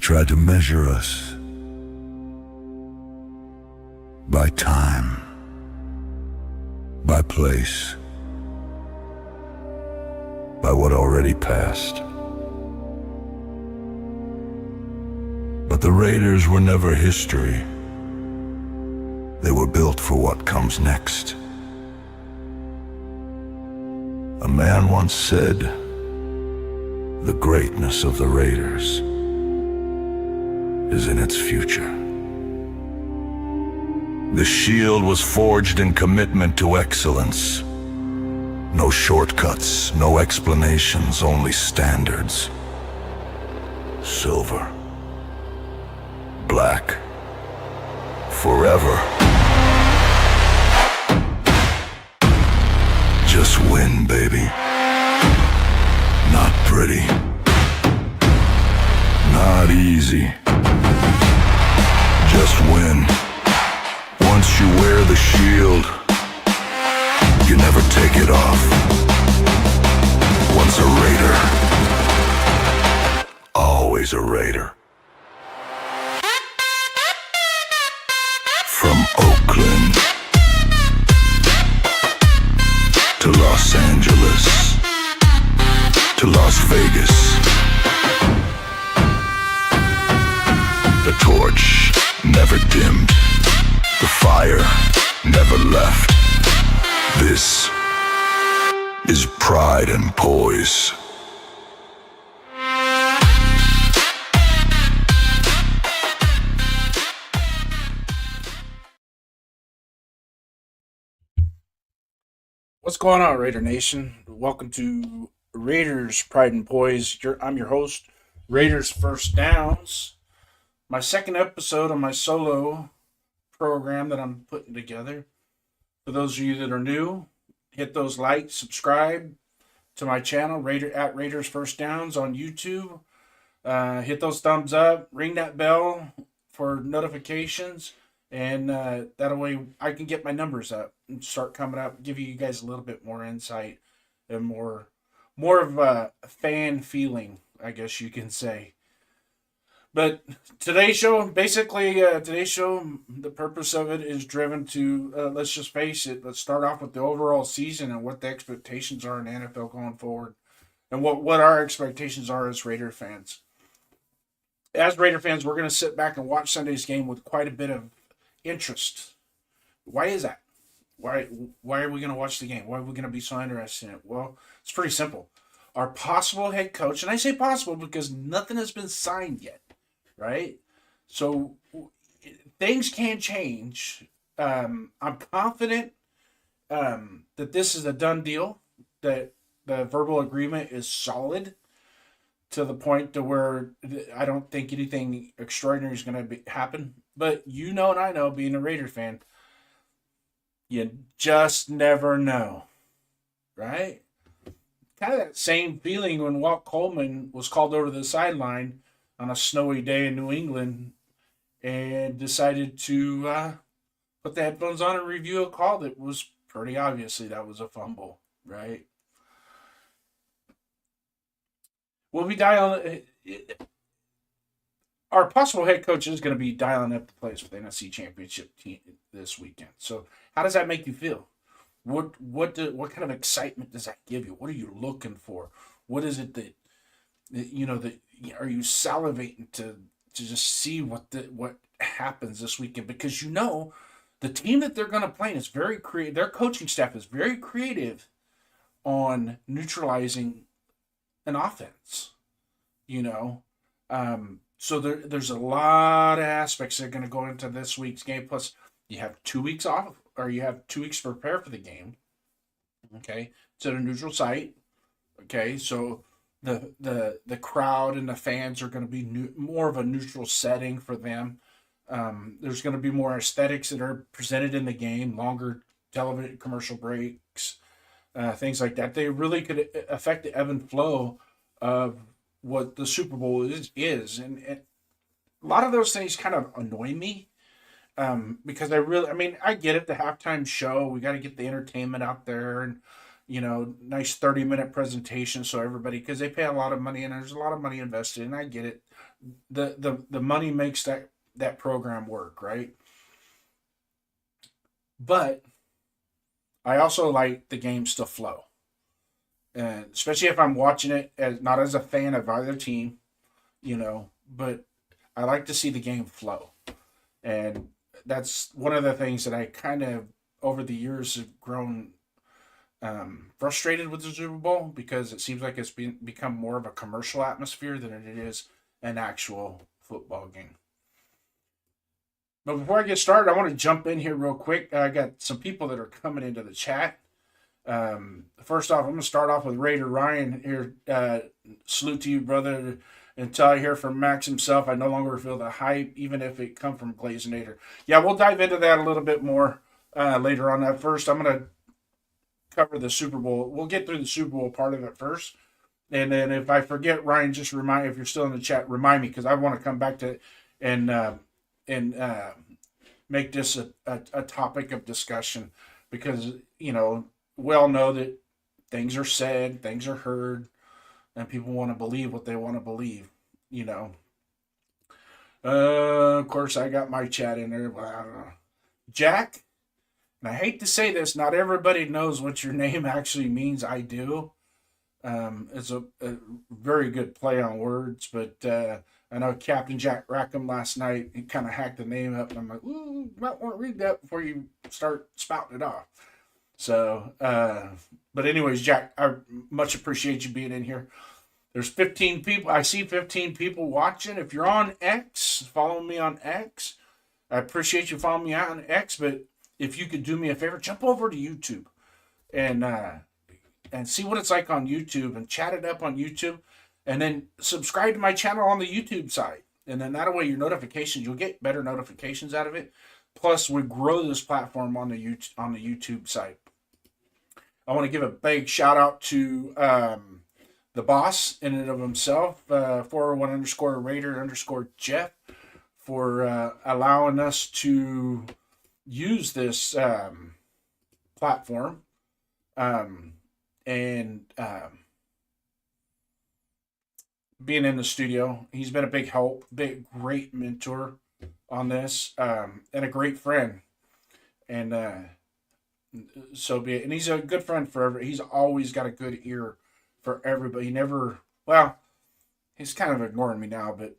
tried to measure us by time, by place, by what already passed. But the Raiders were never history. They were built for what comes next. A man once said, the greatness of the Raiders is in its future. The shield was forged in commitment to excellence. No shortcuts, no explanations, only standards. Silver. Black. Forever. Just win, baby. Not pretty. Not easy. Just win. Once you wear the shield, you never take it off. Once a Raider, always a Raider. From Oakland to Los Angeles to Las Vegas, the torch never dimmed, the fire never left. This is Pride and Poise. What's going on, Raider Nation? Welcome to Raiders Pride and Poise. I'm your host, Raiders First Downs. My second episode on my solo program that I'm putting together. For those of you that are new, hit those likes, subscribe to my channel, Raiders First Downs on YouTube. Hit those thumbs up, ring that bell for notifications, and that way I can get my numbers up and start coming up, give you guys a little bit more insight and more of a fan feeling, I guess you can say. But today's show, the purpose of it is driven to, let's just face it, let's start off with the overall season and what the expectations are in the NFL going forward and what our expectations are as Raider fans. As Raider fans, we're going to sit back and watch Sunday's game with quite a bit of interest. Why is that? Why are we going to watch the game? Why are we going to be so interested in it? Well, it's pretty simple. Our possible head coach, and I say possible because nothing has been signed yet, right? So things can change. I'm confident that this is a done deal, that the verbal agreement is solid to the point to where I don't think anything extraordinary is going to happen. But you know and I know, being a Raider fan, you just never know, right? Kind of that same feeling when Walt Coleman was called over to the sideline on a snowy day in New England and decided to put the headphones on and review a call that was pretty obviously that was a fumble, right? We'll be dialing. Our possible head coach is going to be dialing up the plays for the NFC Championship team this weekend. So, how does that make you feel? What kind of excitement does that give you? What are you looking for? What is it that are you salivating to just see what happens this weekend? Because the team that they're going to play is very creative. Their coaching staff is very creative on neutralizing an offense. So there's a lot of aspects that are going to go into this week's game. Plus, you have 2 weeks off, or you have 2 weeks to prepare for the game. Okay, it's at a neutral site. Okay, so the crowd and the fans are going to be more of a neutral setting for them. There's going to be more aesthetics that are presented in the game, longer television commercial breaks, things like that. They really could affect the ebb and flow of what the Super Bowl is. And a lot of those things kind of annoy me because I get it, the halftime show, we got to get the entertainment out there and, nice 30-minute presentation so everybody, because they pay a lot of money and there's a lot of money invested, and I get it. the money makes that program work, right? But I also like the games to flow, and especially if I'm watching it as not as a fan of either team, but I like to see the game flow, and that's one of the things that I kind of over the years have grown frustrated with the Super Bowl because it seems like it's become more of a commercial atmosphere than it is an actual football game. But before I get started, I want to jump in here real quick. I got some people that are coming into the chat. First off, I'm going to start off with Raider Ryan here. Salute to you, brother. Until I hear from Max himself, I no longer feel the hype, even if it come from Glazinator. Yeah, we'll dive into that a little bit more later on. First, I'm going to cover the Super Bowl. We'll get through the Super Bowl part of it first. And then if I forget, Ryan, just if you're still in the chat, remind me because I want to come back to it and make this a topic of discussion because, we all know that things are said, things are heard, and people want to believe what they want to believe, Of course, I got my chat in there, but I don't know. Jack, and I hate to say this, not everybody knows what your name actually means. I do. It's a very good play on words, but I know Captain Jack Rackham last night, he kind of hacked the name up, and I'm like, ooh, you might want to read that before you start spouting it off. So, but anyways, Jack, I much appreciate you being in here. There's 15 people. I see 15 people watching. If you're on X, follow me on X. I appreciate you following me out on X, but if you could do me a favor, jump over to YouTube and see what it's like on YouTube and chat it up on YouTube. And then subscribe to my channel on the YouTube side. And then that way your notifications, you'll get better notifications out of it. Plus, we grow this platform on the YouTube side. I want to give a big shout out to the boss in and of himself, 401_Raider_Jeff, for allowing us to use this platform and being in the studio. He's been a big help, great mentor on this, and a great friend. And so be it. And he's a good friend for everybody. He's always got a good ear for everybody. He's kind of ignoring me now, but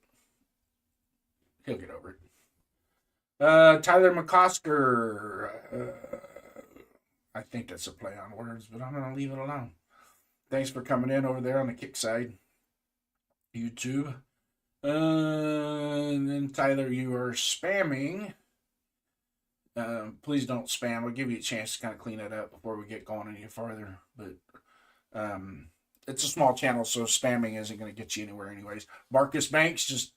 he'll get over it. Tyler McCosker. I think that's a play on words, but I'm going to leave it alone. Thanks for coming in over there on the kick side. YouTube. And then Tyler, you are spamming. Please don't spam. I'll give you a chance to kind of clean it up before we get going any farther. But it's a small channel, so spamming isn't going to get you anywhere anyways. Marcus Banks just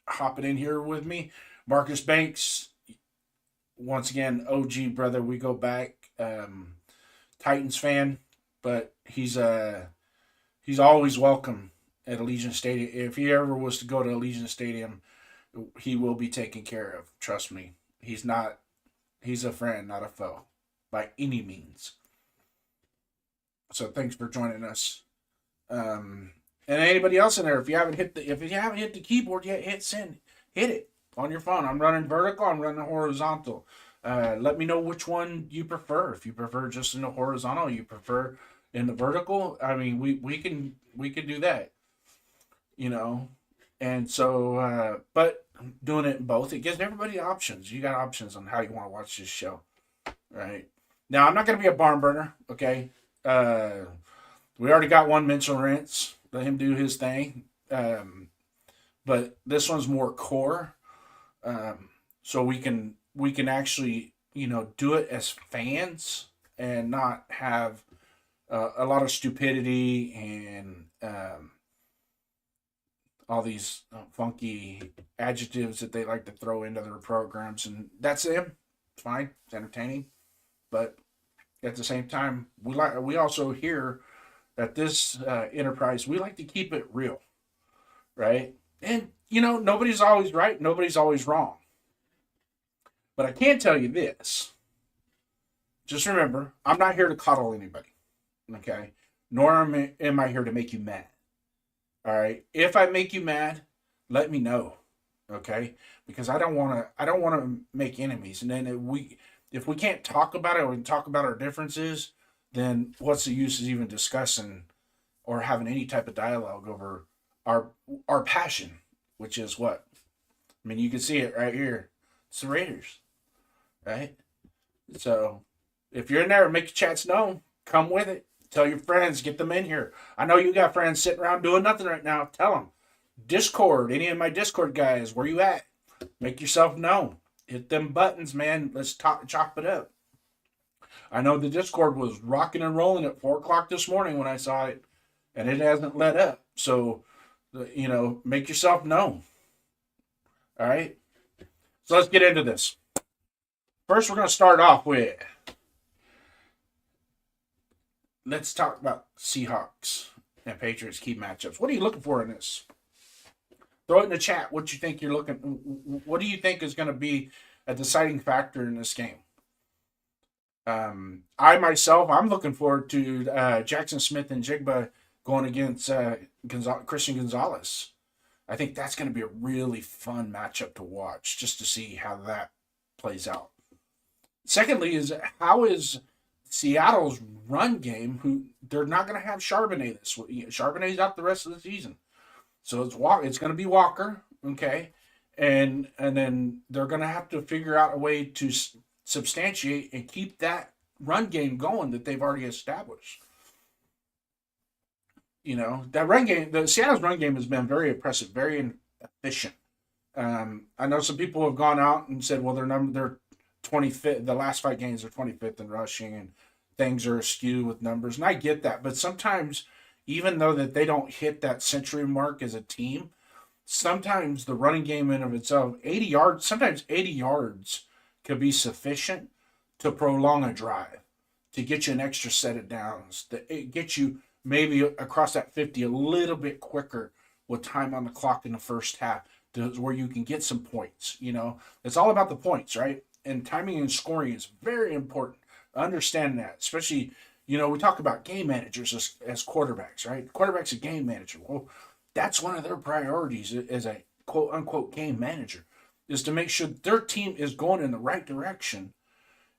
hopping in here with me. Marcus Banks, once again, OG brother. We go back. Titans fan, but he's always welcome at Allegiant Stadium. If he ever was to go to Allegiant Stadium, he will be taken care of. Trust me. He's a friend, not a foe, by any means. So thanks for joining us. And anybody else in there, if you haven't hit the keyboard yet, hit send. Hit it on your phone. I'm running vertical, I'm running horizontal. Let me know which one you prefer. If you prefer just in the horizontal, you prefer in the vertical. I mean, we can do that, And so, but doing it in both, it gives everybody options. You got options on how you want to watch this show, right? Now, I'm not going to be a barn burner, okay? We already got one Mitchell Rentz. Let him do his thing. But this one's more core, so we can actually, do it as fans and not have a lot of stupidity and all these funky adjectives that they like to throw into their programs. And that's them. It's fine. It's entertaining. But at the same time, we also hear that this enterprise, we like to keep it real, right? And, nobody's always right. Nobody's always wrong. But I can tell you this. Just remember, I'm not here to coddle anybody, okay? Nor am I here to make you mad, all right? If I make you mad, let me know, okay? Because I don't want to make enemies, and then if we can't talk about it or we can talk about our differences, then what's the use of even discussing or having any type of dialogue over our our passion, which is what? I mean, you can see it right here. It's the Raiders, right? So if you're in there, make your chats known. Come with it. Tell your friends, get them in here. I know you got friends sitting around doing nothing right now. Tell them. Discord, any of my Discord guys, where you at? Make yourself known. Hit them buttons, man. Let's talk, chop it up. I know the Discord was rocking and rolling at 4 o'clock this morning when I saw it, and it hasn't let up. So, make yourself known. All right. So let's get into this. First, we're going to start off with, let's talk about Seahawks and Patriots key matchups. What are you looking for in this? Throw it in the chat. What you think you're looking? What do you think is going to be a deciding factor in this game? I'm looking forward to Jackson Smith and Jigba going against Christian Gonzalez. I think that's going to be a really fun matchup to watch, just to see how that plays out. Secondly, is how is Seattle's run game? Who they're not going to have Charbonnet this week. Charbonnet's out the rest of the season, so it's going to be Walker, okay, and then they're going to have to figure out a way to substantiate and keep that run game going that they've already established. That run game, the Seattle's run game has been very impressive, very efficient. I know some people have gone out and said, well, they're 25th. The last 5 games are 25th in rushing, and things are askew with numbers, and I get that. But sometimes, even though that they don't hit that century mark as a team, sometimes the running game in of itself, 80 yards, sometimes 80 yards could be sufficient to prolong a drive, to get you an extra set of downs, to get you maybe across that 50 a little bit quicker with time on the clock in the first half, to where you can get some points. It's all about the points, right? And timing and scoring is very important. Understand that, especially, we talk about game managers as quarterbacks, right? Quarterback's a game manager. Well, that's one of their priorities as a quote unquote game manager, is to make sure their team is going in the right direction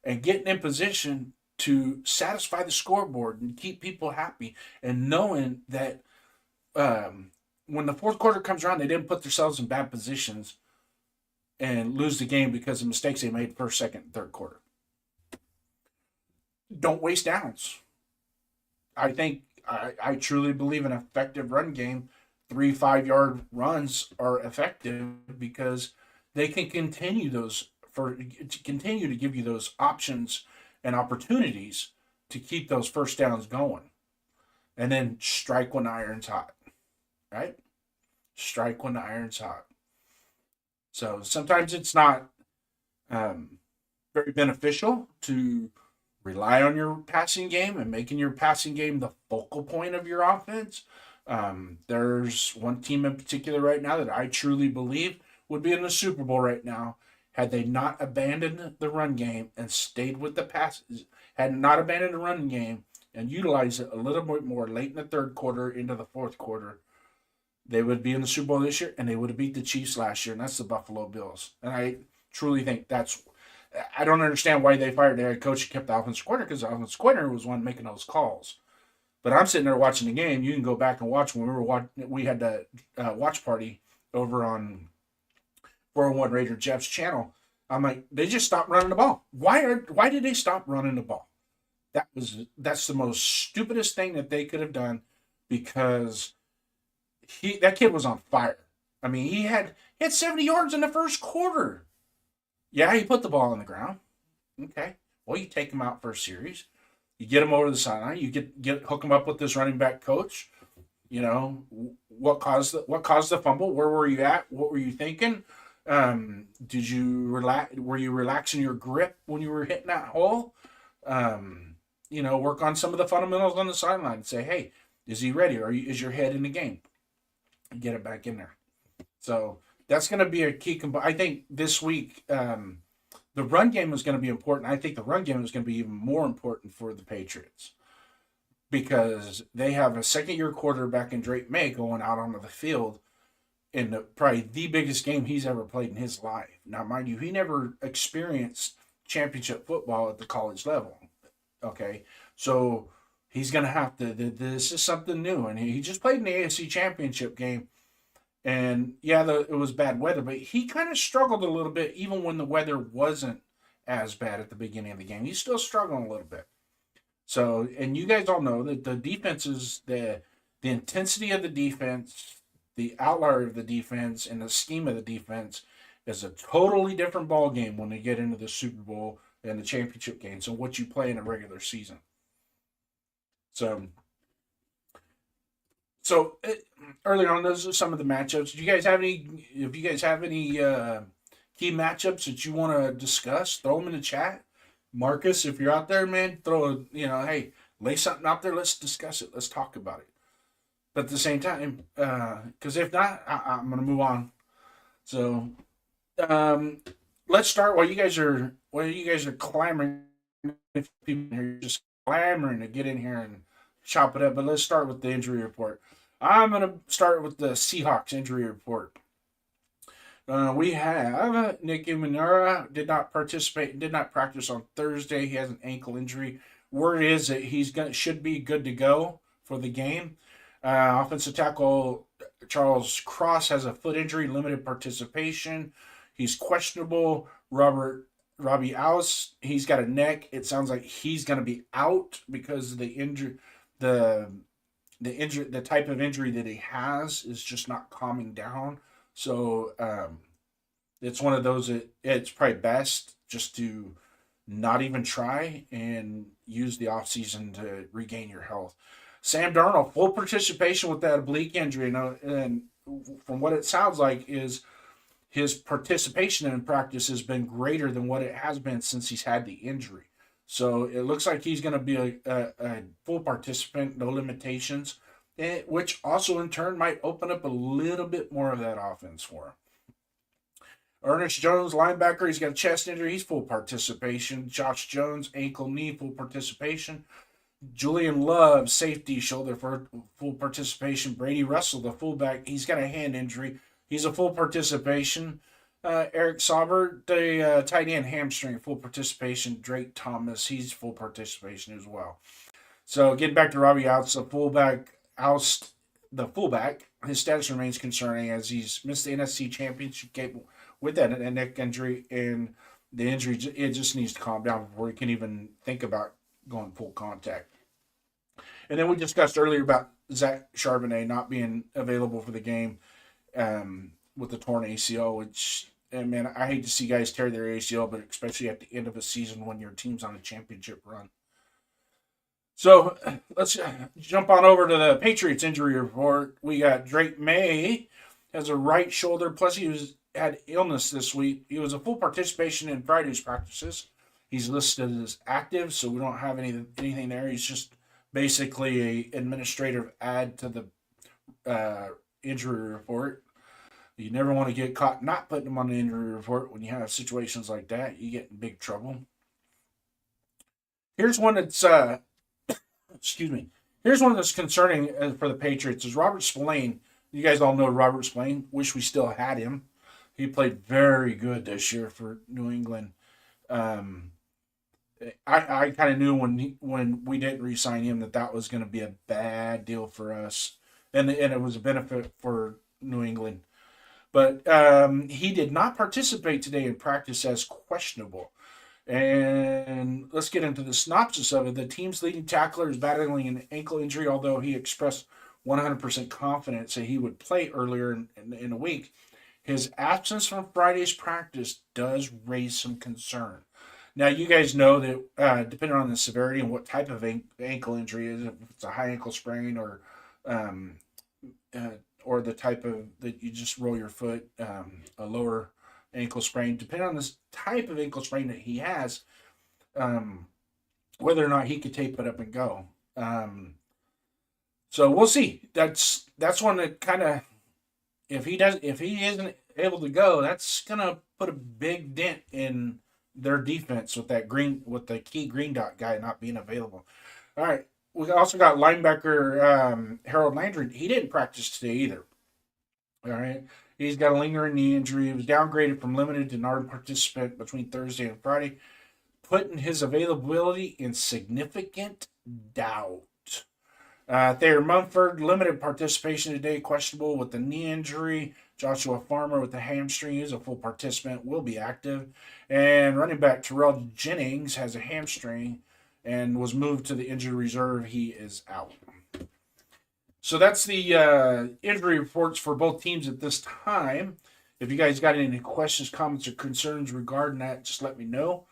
and getting in position to satisfy the scoreboard and keep people happy, and knowing that when the fourth quarter comes around, they didn't put themselves in bad positions and lose the game because of mistakes they made first, second, and third quarter. Don't waste downs. I truly believe an effective run game, 3-5 yard runs are effective because they can continue to give you those options and opportunities to keep those first downs going. And then strike when the iron's hot, right? Strike when the iron's hot. So sometimes it's not very beneficial to rely on your passing game and making your passing game the focal point of your offense. There's one team in particular right now that I truly believe would be in the Super Bowl right now had they not abandoned the run game and stayed with the passes, had not abandoned the run game and utilized it a little bit more late in the third quarter into the fourth quarter, they would be in the Super Bowl this year, and they would have beat the Chiefs last year, and that's the Buffalo Bills. And I truly think I don't understand why they fired their head coach and kept the offensive coordinator, because the offensive coordinator was one making those calls. But I'm sitting there watching the game. You can go back and watch when we had the watch party over on 401 Raider Jeff's channel. I'm like, they just stopped running the ball. Why did they stop running the ball? That's the most stupidest thing that they could have done, because that kid was on fire. I mean, he had 70 yards in the first quarter. Yeah, he put the ball on the ground. Okay. Well, you take him out for a series. You get him over the sideline. You hook him up with this running back coach. What caused the fumble? Where were you at? What were you thinking? Did you relax? Were you relaxing your grip when you were hitting that hole? Work on some of the fundamentals on the sideline and say, hey, is he ready? Is your head in the game? Get it back in there. So that's going to be a key component. I think this week, the run game is going to be important. I think the run game is going to be even more important for the Patriots, because they have a second-year quarterback in Drake May going out onto the field in probably the biggest game he's ever played in his life. Now, mind you, he never experienced championship football at the college level. Okay, so he's gonna have to. This is something new, and he just played in the AFC Championship game. And yeah, it was bad weather, but he kind of struggled a little bit, even when the weather wasn't as bad at the beginning of the game. He's still struggling a little bit. So, and you guys all know that the defense is the intensity of the defense, the outlier of the defense, and the scheme of the defense is a totally different ball game when they get into the Super Bowl and the championship games and what you play in a regular season. So, earlier on, those are some of the matchups. Do you guys have any? If you guys have any key matchups that you want to discuss, throw them in the chat. Marcus, if you're out there, man, hey, lay something out there. Let's discuss it. Let's talk about it. But at the same time, because if not, I'm gonna move on. So, let's start while you guys are clamoring. If people are just clamoring to get in here and chop it up, but let's start with the injury report. I'm gonna start with the Seahawks injury report. We have Nick Imanura did not practice on Thursday. He has an ankle injury. Word is that should be good to go for the game. Offensive tackle Charles Cross has a foot injury, limited participation. He's questionable. Robbie Aus, he's got a neck. It sounds like he's going to be out because of the injury. The type of injury that he has is just not calming down. So it's one of those that it's probably best just to not even try and use the offseason to regain your health. Sam Darnold, full participation with that oblique injury. And from what it sounds like is his participation in practice has been greater than what it has been since he's had the injury. So it looks like he's going to be a full participant, no limitations, which also in turn might open up a little bit more of that offense for him. Ernest Jones, linebacker, he's got a chest injury. He's full participation. Josh Jones, ankle, knee, full participation. Julian Love, safety, shoulder, for full participation. Brady Russell, the fullback, he's got a hand injury. He's a full participation. Eric Sauber, the tight end, hamstring, full participation. Drake Thomas, he's full participation as well. So getting back to Robbie Outs, the fullback, his status remains concerning as he's missed the NFC Championship game with that neck injury, and the injury, it just needs to calm down before he can even think about going full contact. And then we discussed earlier about Zach Charbonnet not being available for the game with the torn ACL, which, man, I hate to see guys tear their ACL, but especially at the end of a season when your team's on a championship run. So let's jump on over to the Patriots injury report. We got Drake May has a right shoulder, plus he had illness this week. He was a full participation in Friday's practices. He's listed as active, so we don't have anything there. He's just basically an administrative add to the injury report. You never want to get caught not putting them on the injury report when you have situations like that. You get in big trouble. Here's one that's Here's one that's concerning for the Patriots is Robert Spillane. You guys all know Robert Spillane. Wish we still had him. He played very good this year for New England. I kind of knew when we didn't re-sign him that was going to be a bad deal for us, and it was a benefit for New England. But he did not participate today in practice as questionable. And let's get into the synopsis of it. The team's leading tackler is battling an ankle injury, although he expressed 100% confidence that he would play earlier in the week. His absence from Friday's practice does raise some concern. Now, you guys know that depending on the severity and what type of ankle injury is, if it's a high ankle sprain or the type of that you just roll your foot, a lower ankle sprain, depending on this type of ankle sprain that he has, whether or not he could tape it up and go. So we'll see. That's one that kind of, if he isn't able to go, that's gonna put a big dent in their defense with the key green dot guy not being available. All right. We also got linebacker Harold Landry. He didn't practice today either. All right. He's got a lingering knee injury. He was downgraded from limited to non-participant between Thursday and Friday, putting his availability in significant doubt. Thayer Mumford, limited participation today, questionable with the knee injury. Joshua Farmer with the hamstring is a full participant, will be active. And running back Terrell Jennings has a hamstring and was moved to the injured reserve. He is out. So that's the injury reports for both teams at this time. If you guys got any questions, comments, or concerns regarding that, just let me know.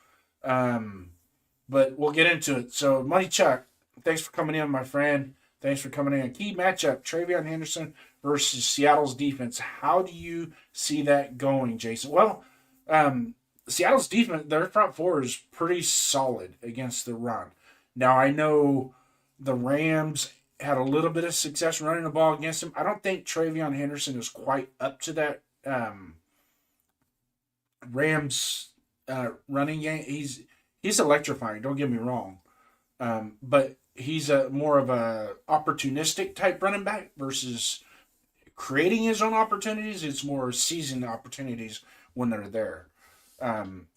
But we'll get into it. So, Money Chuck, thanks for coming in, my friend. Thanks for coming in. Key matchup, Travion Henderson versus Seattle's defense. How do you see that going, Jason? Well, Seattle's defense, their front four is pretty solid against the run. Now, I know the Rams had a little bit of success running the ball against him. I don't think Travion Henderson is quite up to that Rams running game. He's electrifying, don't get me wrong. But he's more of a opportunistic type running back versus creating his own opportunities. It's more seizing the opportunities when they're there.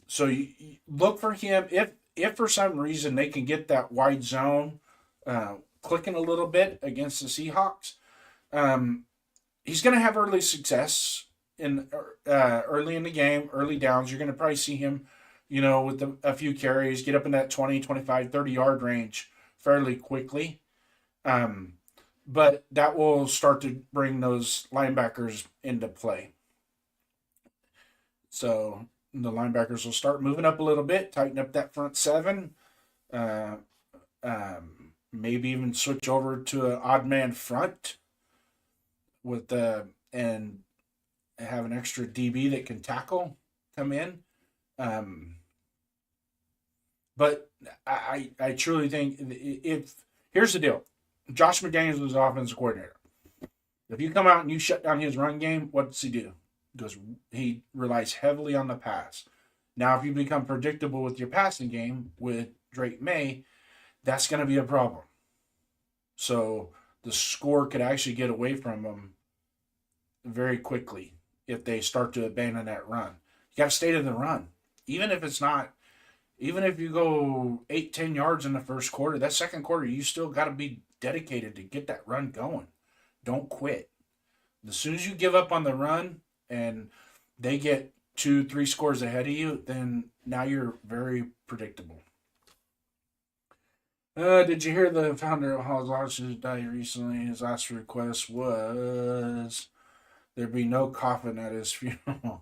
So you look for him. If for some reason they can get that wide zone clicking a little bit against the Seahawks, he's going to have early success in early in the game, early downs. You're going to probably see him, with a few carries, get up in that 20, 25, 30-yard range fairly quickly. But that will start to bring those linebackers into play. So the linebackers will start moving up a little bit, tighten up that front seven. Maybe even switch over to an odd man front with and have an extra DB that can tackle come in. But I truly think here's the deal. Josh McDaniels was offensive coordinator. If you come out and you shut down his run game, what does he do? He relies heavily on the pass. Now, if you become predictable with your passing game with Drake May, that's going to be a problem. So the score could actually get away from them very quickly if they start to abandon that run. You got to stay to the run. Even if you go 8-10 yards in the first quarter, that second quarter, you still got to be dedicated to get that run going. Don't quit. As soon as you give up on the run and they get 2-3 scores ahead of you, then now you're very predictable. Did you hear the founder of Hall's Auctions died recently? His last request was there be no coffin at his funeral.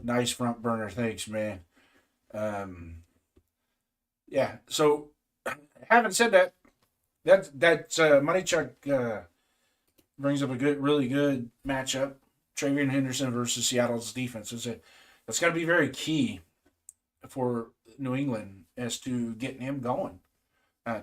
Nice front burner. Thanks, man. Yeah. So, having said that, that Money Chuck brings up a really good matchup. Travion Henderson versus Seattle's defense. It's going to be very key for New England as to getting him going.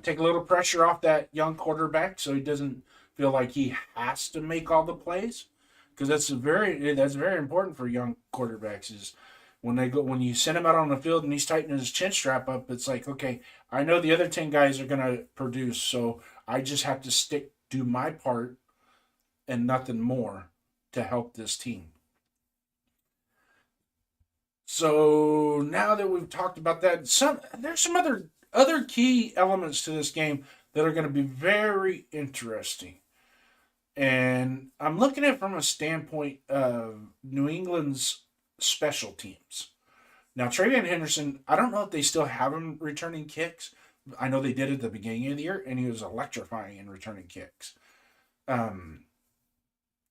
Take a little pressure off that young quarterback so he doesn't feel like he has to make all the plays, because that's very important for young quarterbacks. Is when you send him out on the field and he's tightening his chin strap up, it's like, okay, I know the other 10 guys are going to produce, so I just have to do my part and nothing more to help this team. So now that we've talked about that, there's some other key elements to this game that are going to be very interesting. And I'm looking at it from a standpoint of New England's special teams. Now, Travion Henderson, I don't know if they still have him returning kicks. I know they did at the beginning of the year, and he was electrifying in returning kicks.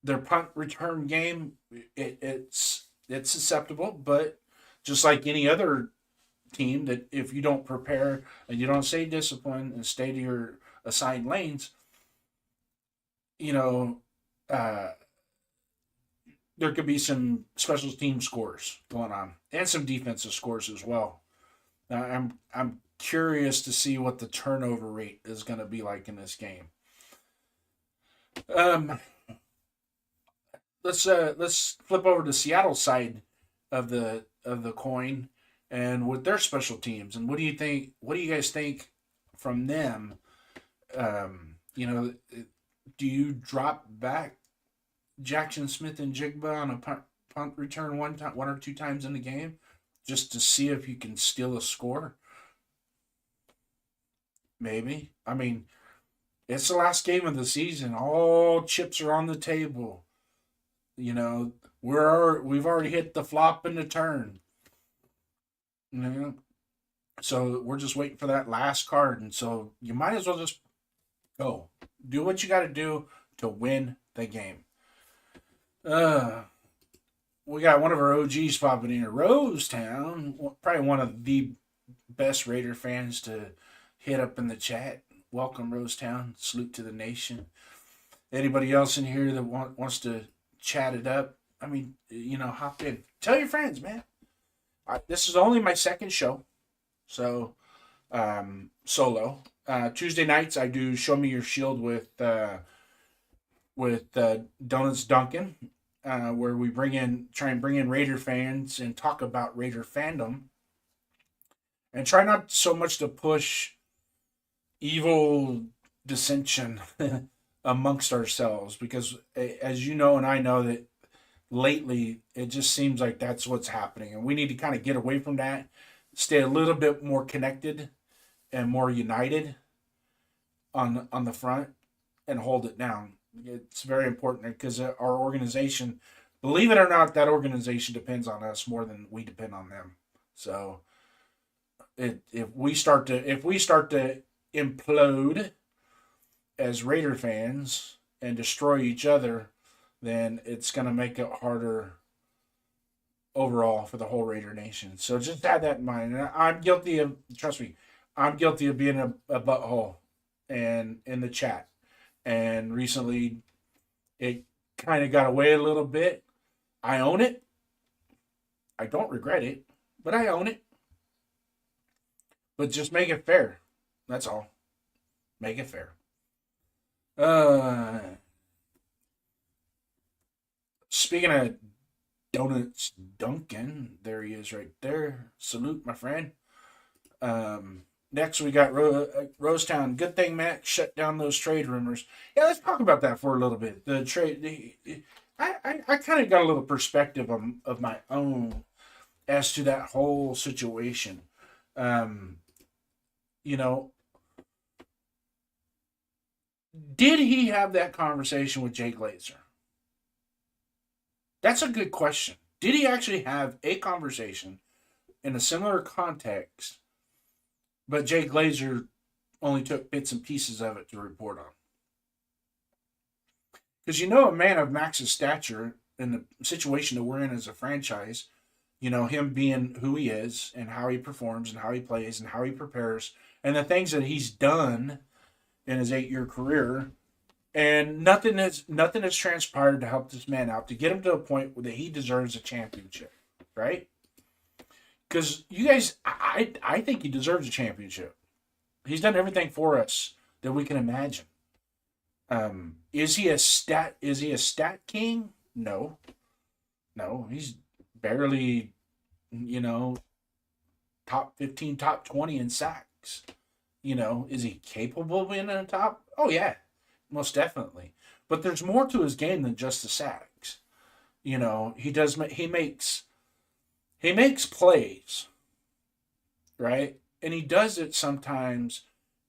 Their punt return game, it's susceptible, but just like any other team, that if you don't prepare and you don't stay disciplined and stay to your assigned lanes, there could be some special team scores going on and some defensive scores as well. I'm curious to see what the turnover rate is going to be like in this game. Let's flip over to Seattle's side of the coin and with their special teams. And what do you think? What do you guys think from them? Do you drop back Jackson Smith and Jigba on a punt return one or two times in the game, just to see if you can steal a score? Maybe. I mean, it's the last game of the season. All chips are on the table. You know, we've already hit the flop and the turn. You know, so we're just waiting for that last card, and so you might as well just go do what you got to do to win the game. We got one of our OGs popping in, Rosetown, probably one of the best Raider fans to hit up in the chat. Welcome, Rosetown. Salute to the nation. Anybody else in here that wants to chat it up? I mean, hop in. Tell your friends, man. This is only my second show, so solo. Tuesday nights I do Show Me Your Shield with Donuts Duncan, where we try and bring in Raider fans and talk about Raider fandom, and try not so much to push evil dissension amongst ourselves, because as you know and I know that lately it just seems like that's what's happening, and we need to kind of get away from that, stay a little bit more connected and more united on the front, and hold it down. It's very important because our organization, believe it or not, that organization depends on us more than we depend on them. So if we start to implode as Raider fans and destroy each other, then it's going to make it harder overall for the whole Raider Nation. So just have that in mind. And I'm guilty of, trust me, I'm guilty of being a butthole and in the chat. And recently it kind of got away a little bit. I own it. I don't regret it, but I own it. But just make it fair. That's all. Make it fair. Speaking of Donuts Duncan, there he is right there. Salute, my friend. Next we got Rosetown. Good thing Matt shut down those trade rumors. Yeah, let's talk about that for a little bit. The trade. I kind of got a little perspective of my own as to that whole situation. Did he have that conversation with Jay Glazer? That's a good question. Did he actually have a conversation in a similar context, but Jay Glazer only took bits and pieces of it to report on? Because a man of Max's stature in the situation that we're in as a franchise, him being who he is and how he performs and how he plays and how he prepares and the things that he's done in his 8-year career, and nothing has transpired to help this man out to get him to a point where he deserves a championship, right? Because you guys, I think he deserves a championship. He's done everything for us that we can imagine. Is he a stat king? No, he's barely, top 15, top 20 in sacks. Is he capable of being in the top? Oh yeah, most definitely. But there's more to his game than just the sacks. He makes plays, right? And he does it sometimes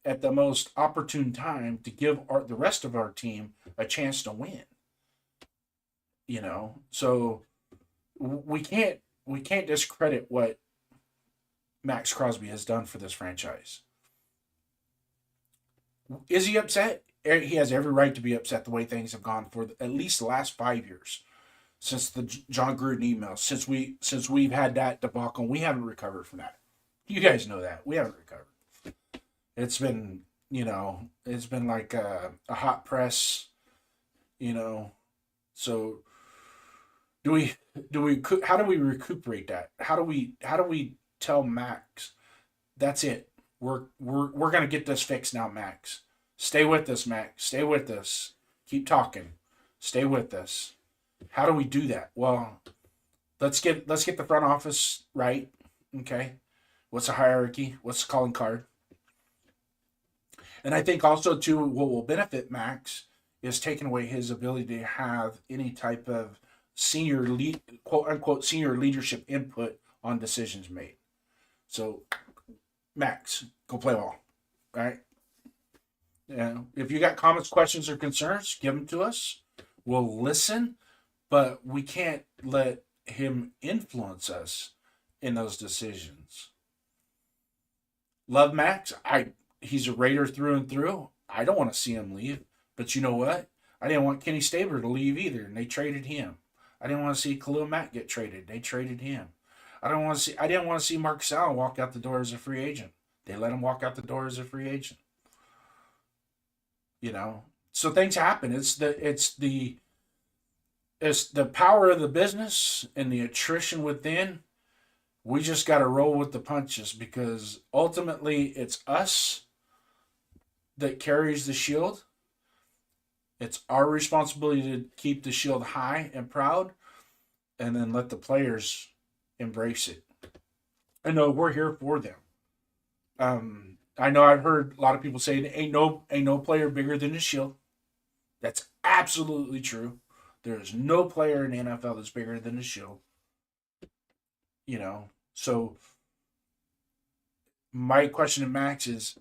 at the most opportune time to give the rest of our team a chance to win. So we can't discredit what Max Crosby has done for this franchise. Is he upset? He has every right to be upset the way things have gone for at least the last 5 years since the John Gruden email. Since we've had that debacle, we haven't recovered from that. You guys know that we haven't recovered. It's been like a hot press. So how do we recuperate that? How do we tell Max, that's it? We're gonna get this fixed now, Max. Stay with us, Max. Stay with us. Keep talking. Stay with us. How do we do that? Well, let's get the front office right. Okay. What's the hierarchy? What's the calling card? And I think also too, what will benefit Max is taking away his ability to have any type of senior lead, quote unquote, senior leadership input on decisions made. So, Max, go play ball, right? And if you got comments, questions, or concerns, give them to us. We'll listen, but we can't let him influence us in those decisions. Love Max. He's a Raider through and through. I don't want to see him leave. But you know what? I didn't want Kenny Stabler to leave either, and they traded him. I didn't want to see Khalil Mack get traded. They traded him. I didn't want to see Marcus Allen walk out the door as a free agent. They let him walk out the door as a free agent. You know, so things happen. It's the power of the business and the attrition within. We just got to roll with the punches because ultimately it's us that carries the shield. It's our responsibility to keep the shield high and proud, and then let the players embrace it. I know we're here for them. I know I've heard a lot of people say ain't no player bigger than the shield. That's absolutely true. There is no player in the NFL that's bigger than the shield. You know, so my question to Max is,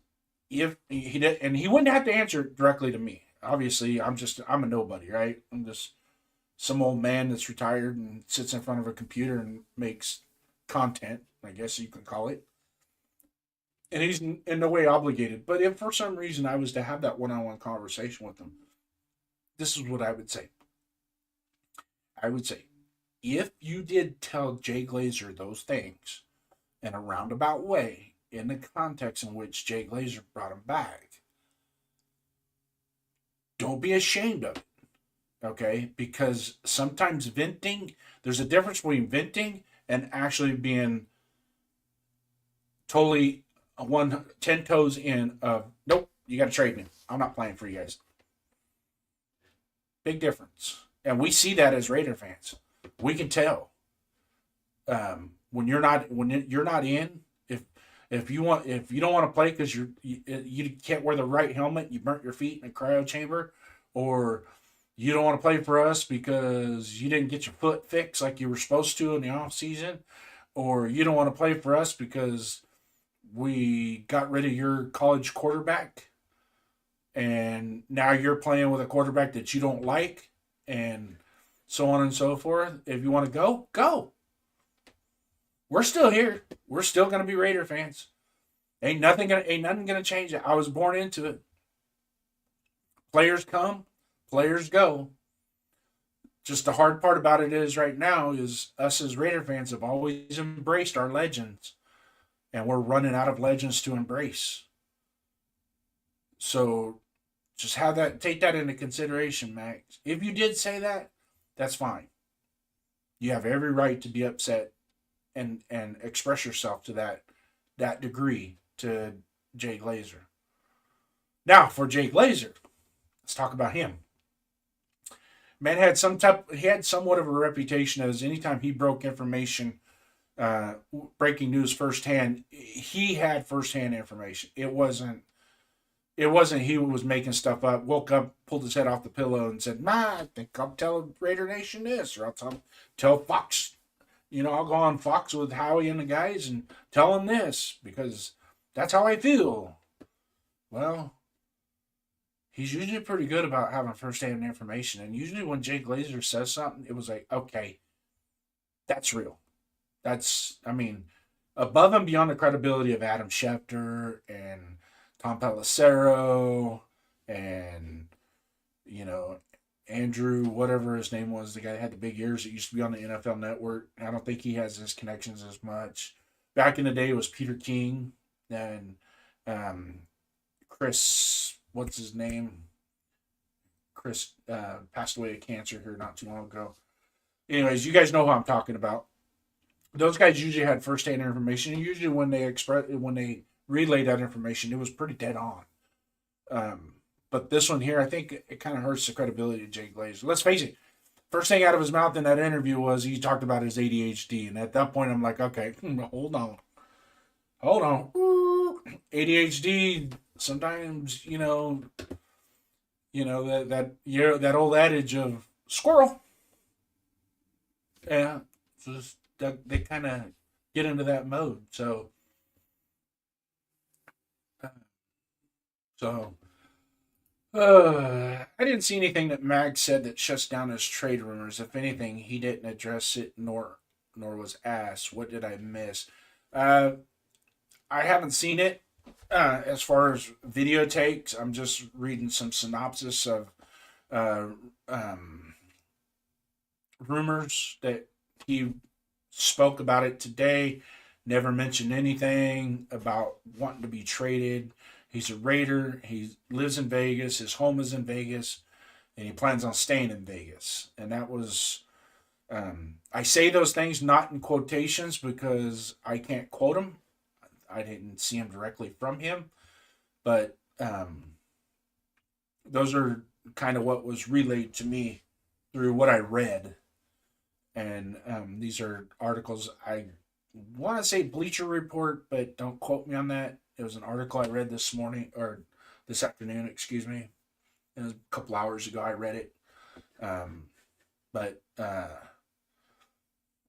if he did, and he wouldn't have to answer it directly to me. Obviously, I'm a nobody, right? I'm just some old man that's retired and sits in front of a computer and makes content, I guess you can call it. And he's in no way obligated. But if for some reason I was to have that one-on-one conversation with him, this is what I would say. I would say, if you did tell Jay Glazer those things in a roundabout way, in the context in which Jay Glazer brought him back, don't be ashamed of it, okay? Because sometimes venting, there's a difference between venting and actually being totally 10 toes in of, nope, you got to trade me. I'm not playing for you guys. Big difference. And we see that as Raider fans. We can tell when you're not in. If you don't want to play because you can't wear the right helmet, you burnt your feet in a cryo chamber, or you don't want to play for us because you didn't get your foot fixed like you were supposed to in the off season, or you don't want to play for us because we got rid of your college quarterback and now you're playing with a quarterback that you don't like, and so on and so forth. If you want to go, go. We're still here. We're still gonna be Raider fans. Ain't nothing gonna change it. I was born into it. Players come, players go. Just the hard part about it is right now is us as Raider fans have always embraced our legends, and we're running out of legends to embrace. So just take that into consideration, Max. If you did say that, that's fine. You have every right to be upset and express yourself to that degree to Jay Glazer. Now, for Jay Glazer, let's talk about him. Man had somewhat of a reputation as anytime he broke information, breaking news firsthand, he had firsthand information. It wasn't he was making stuff up, woke up, pulled his head off the pillow and said, I think I'll tell Raider Nation this, or I'll tell Fox. I'll go on Fox with Howie and the guys and tell them this because that's how I feel. Well, he's usually pretty good about having first-hand information. And usually when Jay Glazer says something, it was like, okay, that's real. That's, above and beyond the credibility of Adam Schefter and Tom Pelissero and, Andrew, whatever his name was, the guy that had the big ears that used to be on the NFL Network. I don't think he has his connections as much. Back in the day, it was Peter King and Chris, what's his name? Chris passed away of cancer here not too long ago. Anyways, you guys know who I'm talking about. Those guys usually had first-hand information, and usually when they relayed that information, it was pretty dead on. But this one here, I think it kind of hurts the credibility of Jay Glazer. Let's face it. First thing out of his mouth in that interview was he talked about his ADHD. And at that point, I'm like, okay, hold on. ADHD, sometimes, You know, that old adage of squirrel. Yeah, just they kind of get into that mode. Uh, so I didn't see anything that Mag said that shuts down his trade rumors. If anything, he didn't address it, nor was asked. What did I miss? Uh, I haven't seen it. As far as video takes, I'm just reading some synopsis of uh, um, rumors that he spoke about it today. Never mentioned anything about wanting to be traded. He's a Raider. He lives in Vegas. His home is in Vegas, and he plans on staying in Vegas. And that was, I say those things not in quotations because I can't quote them. I didn't see them directly from him, but those are kind of what was relayed to me through what I read. And these are articles I want to say Bleacher Report, but don't quote me on that. It was an article I read this morning or this afternoon, excuse me. It was a couple hours ago I read it. But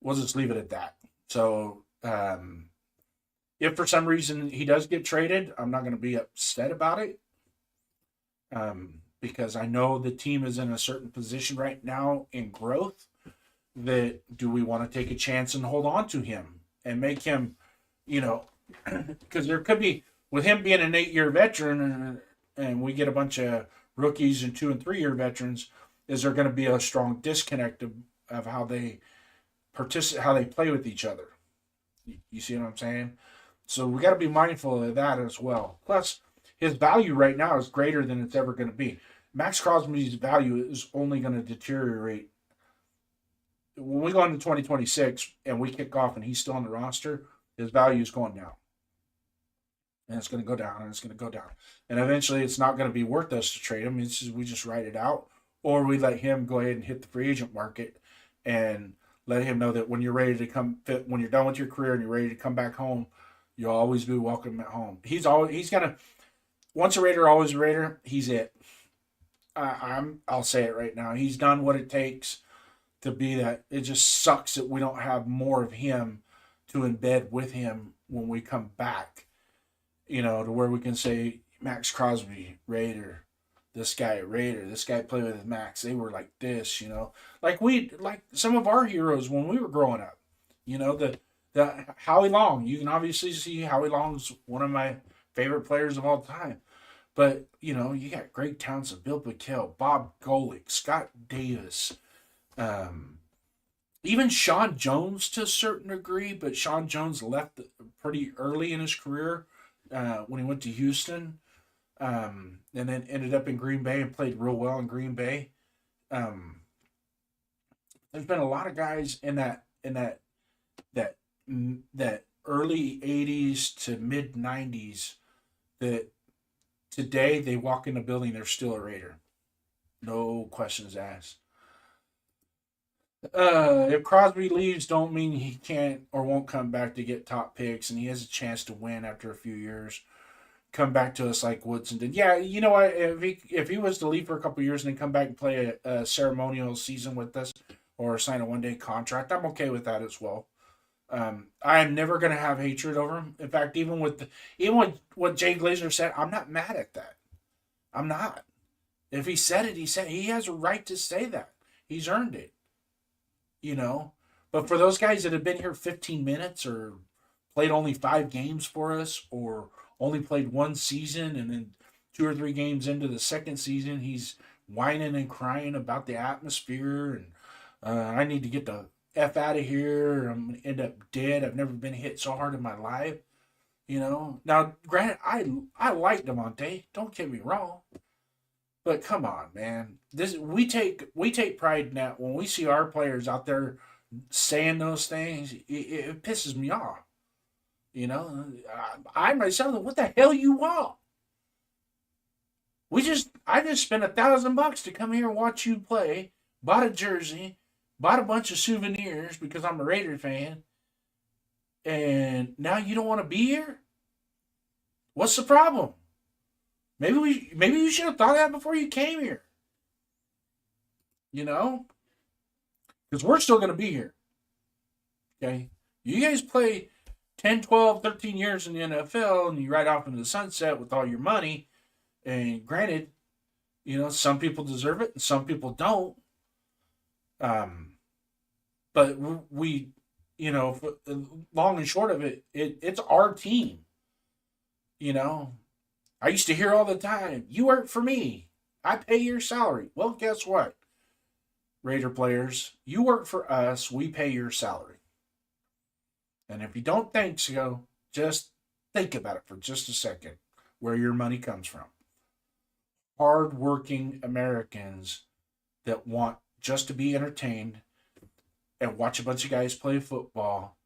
we'll just leave it at that. So if for some reason he does get traded, I'm not going to be upset about it. Because I know the team is in a certain position right now in growth. That do we want to take a chance and hold on to him and make him, because there could be with him being an 8-year veteran and we get a bunch of rookies and 2 and 3-year veterans, is there going to be a strong disconnect of how they how they play with each other? You see what I'm saying? So we got to be mindful of that as well. Plus, his value right now is greater than it's ever going to be. Max Crosby's value is only going to deteriorate when we go into 2026 and we kick off and he's still on the roster. His value is going down, and it's going to go down, and it's going to go down, and eventually it's not going to be worth us to trade him. It's just, we just write it out, or we let him go ahead and hit the free agent market, and let him know that when you're ready to when you're done with your career and you're ready to come back home, you'll always be welcome at home. He's gonna once a Raider, always a Raider. He's it. I'll say it right now. He's done what it takes to be that. It just sucks that we don't have more of him to embed with him when we come back. To where we can say Max Crosby, Raider, this guy Raider, this guy played with Max. They were like this, like some of our heroes when we were growing up. The Howie Long. You can obviously see Howie Long's one of my favorite players of all time. But, you got Greg Townsend, Bill Bickel, Bob Golick, Scott Davis, even Sean Jones to a certain degree, but Sean Jones left pretty early in his career when he went to Houston, and then ended up in Green Bay and played real well in Green Bay. There's been a lot of guys in that early 80s to mid 90s that today they walk in the building, they're still a Raider. No questions asked. If Crosby leaves, don't mean he can't or won't come back to get top picks, and he has a chance to win after a few years. Come back to us like Woodson did. Yeah, you know what? If he was to leave for a couple years and then come back and play a ceremonial season with us or sign a 1-day contract, I'm okay with that as well. I'm never going to have hatred over him. In fact, even with what Jay Glazer said, I'm not mad at that. I'm not. If he said it, he has a right to say that. He's earned it. But for those guys that have been here 15 minutes or played only 5 games for us or only played 1 season and then 2 or 3 games into the second season, he's whining and crying about the atmosphere and I need to get the F out of here. I'm going to end up dead. I've never been hit so hard in my life. Now, granted, I like DeMonte. Don't get me wrong. But come on, man. We take pride in that when we see our players out there saying those things. It pisses me off. I myself, what the hell you want? I just spent $1,000 to come here and watch you play. Bought a jersey, bought a bunch of souvenirs because I'm a Raider fan, and now you don't want to be here? What's the problem? Maybe you should have thought of that before you came here. You know, because we're still going to be here. Okay, you guys play 10, 12, 13 years in the NFL, and you ride off into the sunset with all your money. And granted, some people deserve it and some people don't. But we, long and short of it, it's our team. I used to hear all the time, "You work for me, I pay your salary." Well, guess what, Raider players, you work for us, we pay your salary. And if you don't think so, just think about it for just a second, where your money comes from. Hard-working Americans that want just to be entertained and watch a bunch of guys play football,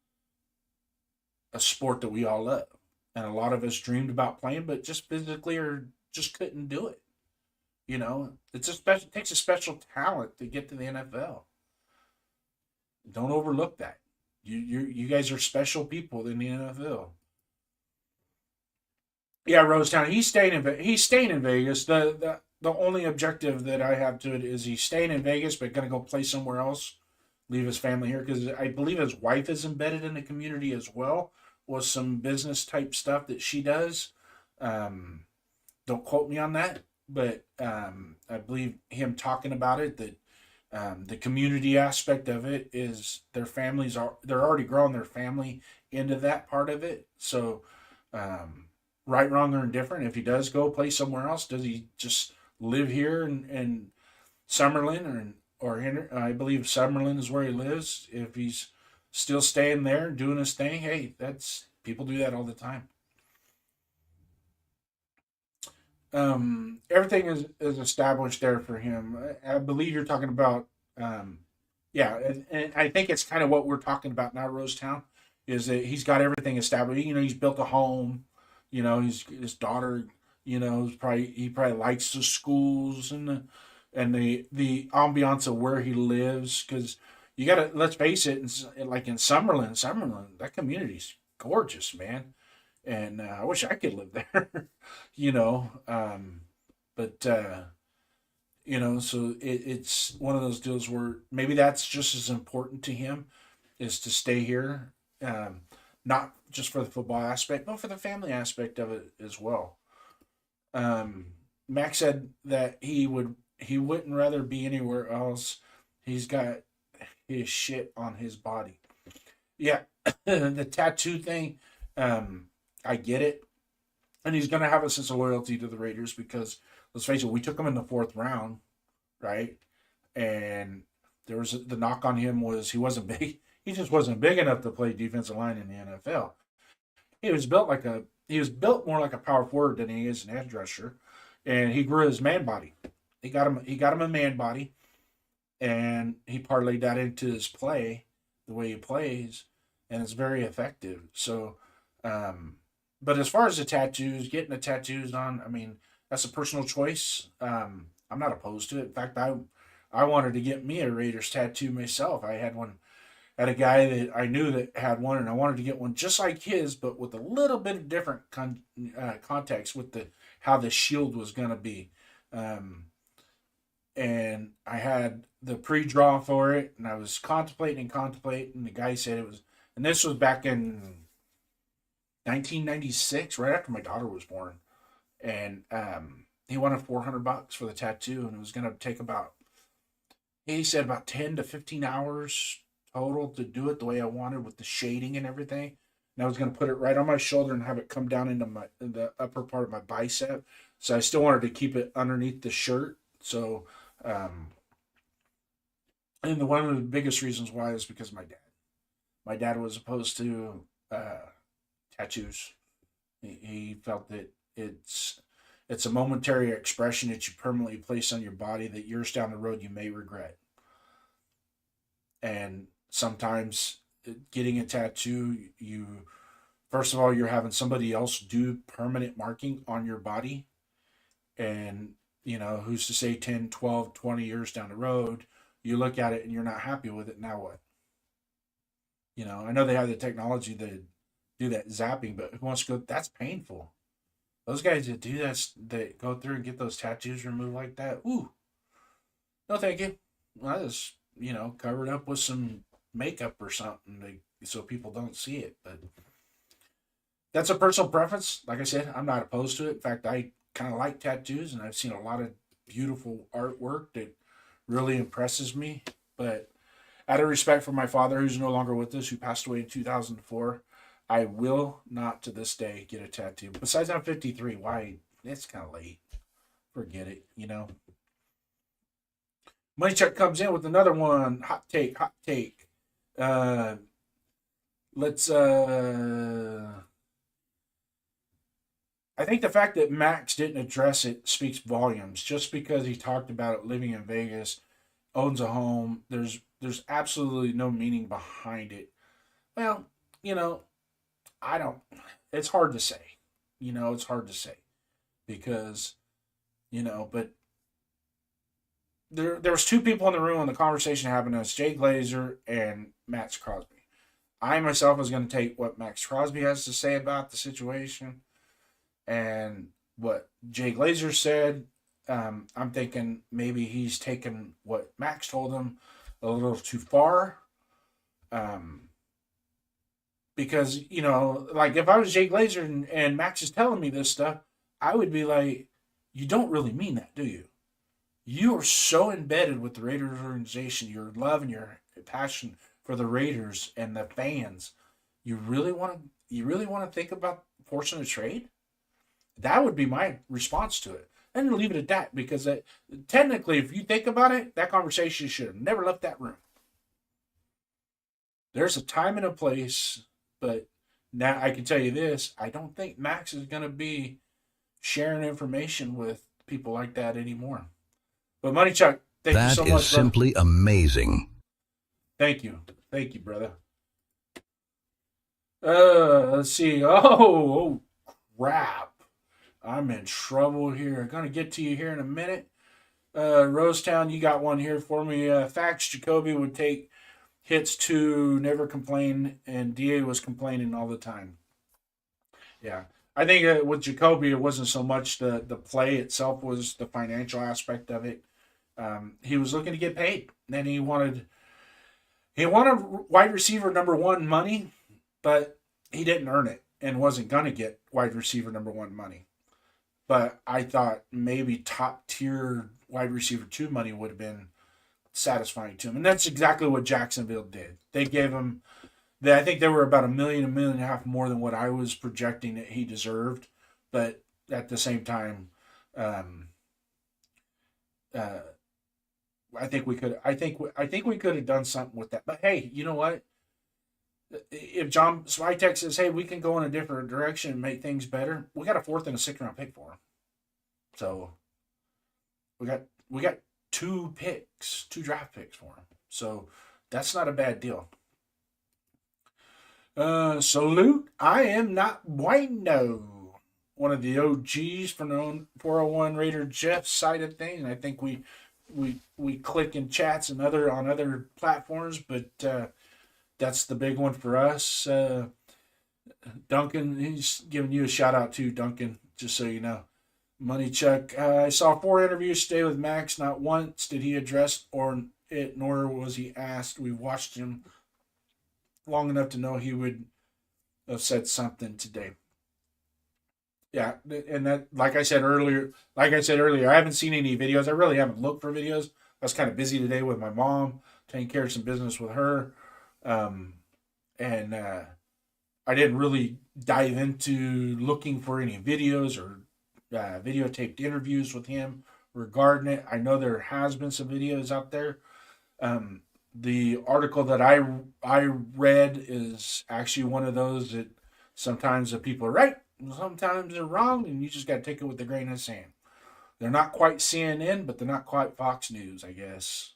a sport that we all love. And a lot of us dreamed about playing, but just physically or just couldn't do it. It takes a special talent to get to the NFL. Don't overlook that. You guys are special people in the NFL. Yeah, Rosetown. He's staying in Vegas. The only objective that I have to it is he's staying in Vegas, but going to go play somewhere else, leave his family here, because I believe his wife is embedded in the community as well, with some business type stuff that she does. Don't quote me on that, but I believe him talking about it, that the community aspect of it is they're already growing their family into that part of it. So right, wrong, or indifferent, if he does go play somewhere else, does he just live here in Summerlin, or I believe Summerlin is where he lives? If he's still staying there and doing his thing, hey, that's people do that all the time. Everything is established there for him. I believe you're talking about, yeah, and I think it's kind of what we're talking about now, Rosetown, is that he's got everything established. He's built a home. His daughter. He probably likes the schools and the ambiance of where he lives, because you gotta, let's face it, like in Summerlin, that community's gorgeous, man, and I wish I could live there. you know, but so it's one of those deals where maybe that's just as important to him, is to stay here, not just for the football aspect, but for the family aspect of it as well. Um, Max said that he wouldn't rather be anywhere else. He's got his shit on his body. Yeah, the tattoo thing, I get it, and he's gonna have a sense of loyalty to the Raiders because, let's face it, we took him in the fourth round, right? And the knock on him was he wasn't big. He just wasn't big enough to play defensive line in the NFL. He was built more like a power forward than he is an edge rusher, and he grew his man body. He got him a man body, and he parlayed that into his play, the way he plays, and it's very effective. So, but as far as the tattoos, getting the tattoos on, I mean, that's a personal choice. I'm not opposed to it. In fact, I wanted to get me a Raiders tattoo myself. I had a guy that I knew that had one, and I wanted to get one just like his, but with a little bit of different context with how the shield was gonna be. And I had the pre-draw for it, and I was contemplating. The guy said it was, and this was back in 1996, right after my daughter was born, and he wanted $400 for the tattoo, and it was gonna take he said about 10 to 15 hours total to do it the way I wanted, with the shading and everything. And I was going to put it right on my shoulder and have it come down into the upper part of my bicep. So I still wanted to keep it underneath the shirt. So, and one of the biggest reasons why is because of my dad. My dad was opposed to tattoos. He felt that it's a momentary expression that you permanently place on your body that years down the road you may regret. And sometimes getting a tattoo, first of all, you're having somebody else do permanent marking on your body. And, who's to say 10, 12, 20 years down the road, you look at it and you're not happy with it. Now what? I know they have the technology to do that zapping, but who wants to go? That's painful. Those guys that do that go through and get those tattoos removed like that. Ooh, no, thank you. I just cover it up with some makeup or something so people don't see it. But that's a personal preference. Like I said, I'm not opposed to it. In fact, I kind of like tattoos, and I've seen a lot of beautiful artwork that really impresses me. But out of respect for my father, who's no longer with us, who passed away in 2004, I will not to this day get a tattoo. Besides, I'm 53. Why? It's kind of late. Forget it. Money Chuck comes in with another one. Hot take, hot take. Uh, let's. I think the fact that Max didn't address it speaks volumes. Just because he talked about it, living in Vegas, owns a home. There's absolutely no meaning behind it. Well, you know, I don't. It's hard to say. It's hard to say because but there was two people in the room when the conversation happened. It was Jay Glazer and Max Crosby. I myself was going to take what Max Crosby has to say about the situation and what Jay Glazer said. I'm thinking maybe he's taken what Max told him a little too far. Because, like if I was Jay Glazer and Max is telling me this stuff, I would be like, you don't really mean that, do you? You are so embedded with the Raiders organization, your love and your passion for the Raiders and the fans. You really want to think about forcing a trade? That would be my response to it. And leave it at that because technically, if you think about it, that conversation should have never left that room. There's a time and a place, but now I can tell you this: I don't think Max is going to be sharing information with people like that anymore. But Money Chuck, thank you so much. That is simply amazing. Thank you, brother. Let's see. Oh, crap! I'm in trouble here. I'm gonna get to you here in a minute. Rosetown, you got one here for me. Facts: Jacoby would take hits to never complain, and Da was complaining all the time. Yeah, I think with Jacoby, it wasn't so much the play itself; was the financial aspect of it. He was looking to get paid, and he wanted wide receiver number one money, but he didn't earn it and wasn't gonna get wide receiver number one money. But I thought maybe top tier wide receiver two money would have been satisfying to him, and that's exactly what Jacksonville did. They gave him. I think they were about a million and a half more than what I was projecting that he deserved. But at the same time, uh, I think we could. I think we could have done something with that. But hey, you know what? If John Switek says, "Hey, we can go in a different direction and make things better," we got a fourth and a sixth round pick for him. So we got two draft picks for him. So that's not a bad deal. Salute. I am not bueno. One of the OGs from the 401 Raider Jeff side of things. And I think we click in chats and on other platforms, but that's the big one for us. Duncan, he's giving you a shout out too, Duncan, just so you know. Money Chuck, I saw 4 interviews today with Max. Not once did he address nor was he asked. We watched him long enough to know he would have said something today. Yeah, and that, like I said earlier, I haven't seen any videos. I really haven't looked for videos. I was kind of busy today with my mom, taking care of some business with her, and I didn't really dive into looking for any videos or videotaped interviews with him regarding it. I know there has been some videos out there. The article that I read is actually one of those that sometimes the people are right, and sometimes they're wrong, and you just got to take it with a grain of sand. They're not quite CNN, but they're not quite Fox News, I guess.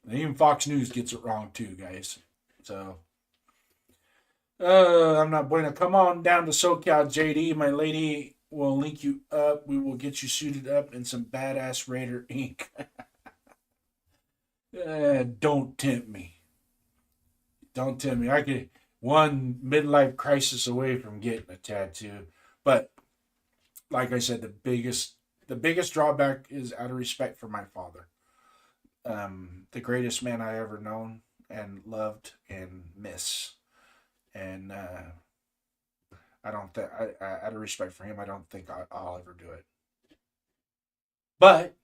And even Fox News gets it wrong too, guys. So, I'm not bueno. Come on down to SoCal, JD. My lady will link you up. We will get you suited up in some badass Raider ink. Don't tempt me. Don't tempt me. I get one midlife crisis away from getting a tattoo. But like I said, the biggest drawback is out of respect for my father. The greatest man I ever known and loved and miss. And I don't think, out of respect for him, I don't think I'll ever do it. But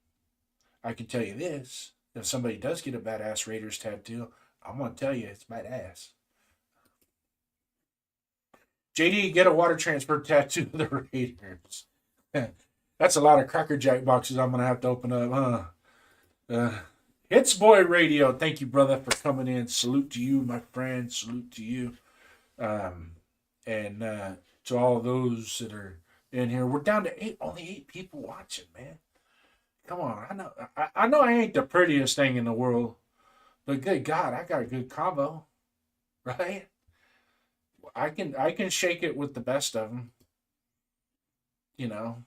I can tell you this: if somebody does get a badass Raiders tattoo, I'm gonna tell you it's badass. JD, get a water transfer tattoo of the Raiders. That's a lot of Cracker Jack boxes I'm gonna have to open up, huh? Hits Boy Radio, thank you, brother, for coming in. Salute to you, my friend. Salute to you, and to all those that are in here. We're down to only 8 people watching, man. Come on, I know I ain't the prettiest thing in the world, but good God, I got a good combo, right? I can shake it with the best of them, you know.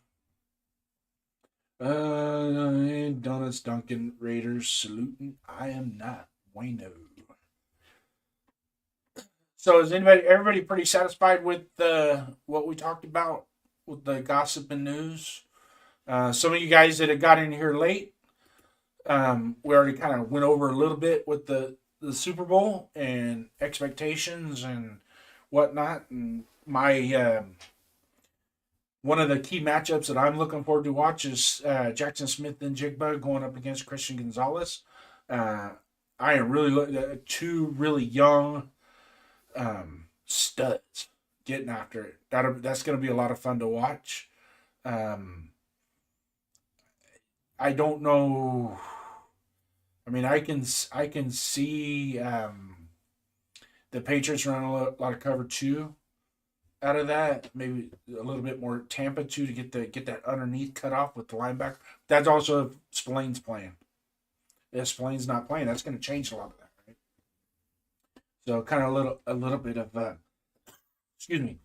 Donuts Duncan Raiders saluting. I am not bueno. So is everybody pretty satisfied with what we talked about with the gossip and news? Some of you guys that have got in here late, we already kind of went over a little bit with the Super Bowl and expectations and whatnot. And my one of the key matchups that I'm looking forward to watch is Jackson Smith and Jigba going up against Christian Gonzalez. I am really looking at 2 really young studs getting after it. That's going to be a lot of fun to watch. I don't know. I mean, I can see the Patriots running a lot of cover 2 out of that. Maybe a little bit more Tampa 2 to get that underneath cut off with the linebacker. That's also if Spillane's playing. If Spillane's not playing, that's going to change a lot of that, right? So kind of a little bit of excuse me,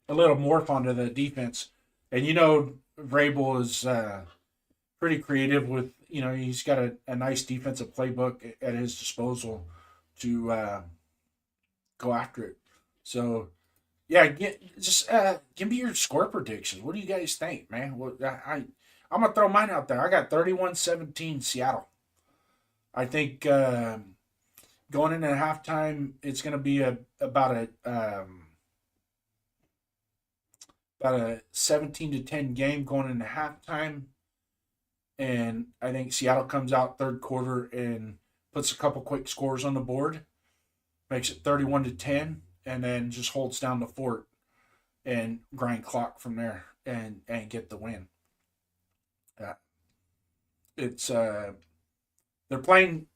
a little morph onto the defense. And Vrabel is pretty creative with, he's got a nice defensive playbook at his disposal to go after it. So, yeah, give me your score predictions. What do you guys think, man? Well, I'm going to throw mine out there. I got 31-17 Seattle. I think going into halftime, it's going to be about a 17-10 game going into halftime. And I think Seattle comes out third quarter and puts a couple quick scores on the board, makes it 31-10, and then just holds down the fort and grind clock from there and get the win. It's they're playing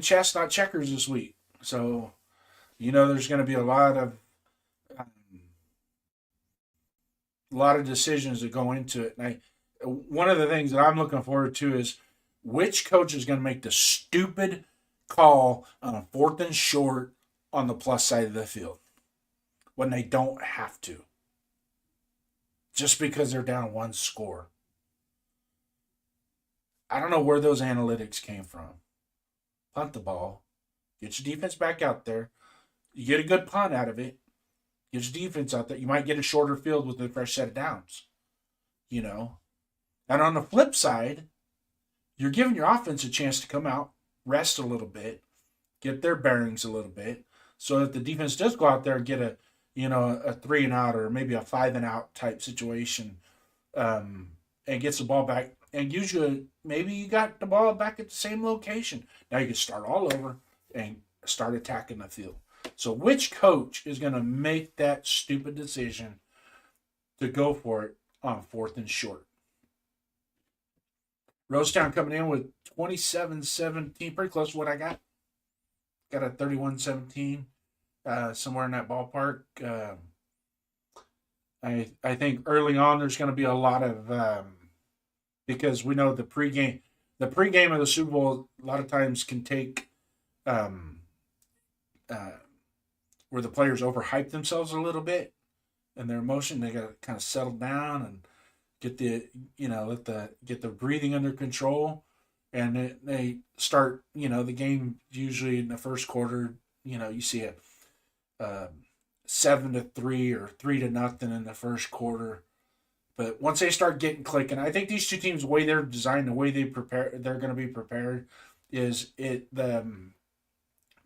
chess, not checkers this week. So there's going to be a lot of decisions that go into it. And one of the things that I'm looking forward to is which coach is going to make the stupid call on a 4th and short on the plus side of the field when they don't have to, just because they're down 1 score. I don't know where those analytics came from. Punt the ball. Get your defense back out there. You get a good punt out of it. Get your defense out there. You might get a shorter field with a fresh set of downs. And on the flip side, you're giving your offense a chance to come out, rest a little bit, get their bearings a little bit, so that the defense does go out there and get a 3 and out or maybe a 5 and out type situation, and gets the ball back and usually maybe you got the ball back at the same location. Now you can start all over and start attacking the field. So which coach is going to make that stupid decision to go for it on 4th and short? Rosetown coming in with 27-17, pretty close to what I got. Got a 31-17, somewhere in that ballpark. I think early on there's going to be a lot of because we know the pregame of the Super Bowl a lot of times can take where the players overhype themselves a little bit and their emotion. They got to kind of settle down and get get the breathing under control, and they start. The game usually in the first quarter. You see it 7-3 or 3-0 in the first quarter, But once they start getting clicking, I think these two teams, the way they're designed, the way they prepare, they're going to be prepared. Is it the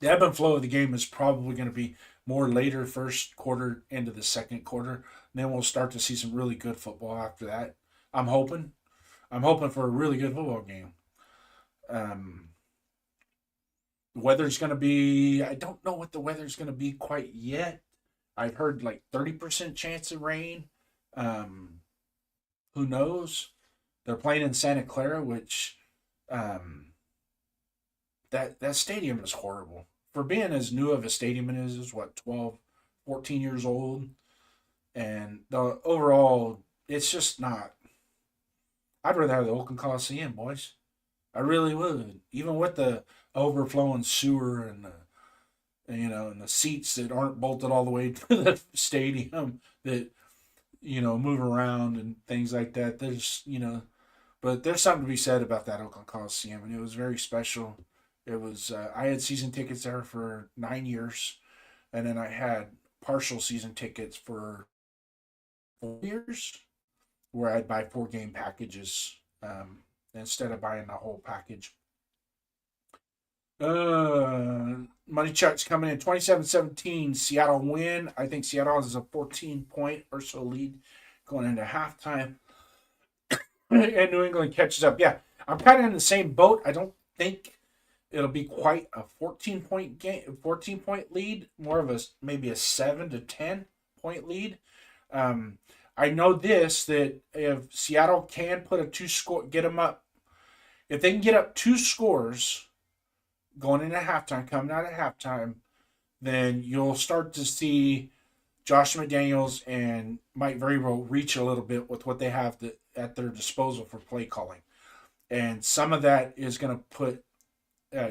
ebb and flow of the game is probably going to be more later first quarter into the second quarter. And then we'll start to see some really good football after that. I'm hoping. I'm hoping for a really good football game. Um, the weather's going to be. I don't know what the weather's going to be quite yet. I've heard like 30% chance of rain. Um, who knows? They're playing in Santa Clara, which um, that stadium is horrible. For being as new of a stadium it is what, 12, 14 years old, and the overall it's just not. I'd rather have the Oakland Coliseum, boys. I really would, even with the overflowing sewer and the seats that aren't bolted all the way to the stadium that move around and things like that. But there's something to be said about that Oakland Coliseum, and it was very special. It was I had season tickets there for 9 years, and then I had partial season tickets for 4 years, where I'd buy 4 game packages instead of buying the whole package. Money Chuck's coming in 27-17. Seattle win. I think Seattle has a 14-point or so lead going into halftime. And New England catches up. Yeah, I'm kind of in the same boat. I don't think it'll be quite a 14-point game, 14-point lead. More of maybe a 7 to 10 point lead. I know that if Seattle can put a get them up, if they can get up 2 scores going into halftime, coming out at halftime, then you'll start to see Josh McDaniels and might very well reach a little bit with what they have at their disposal for play calling. And some of that is going to put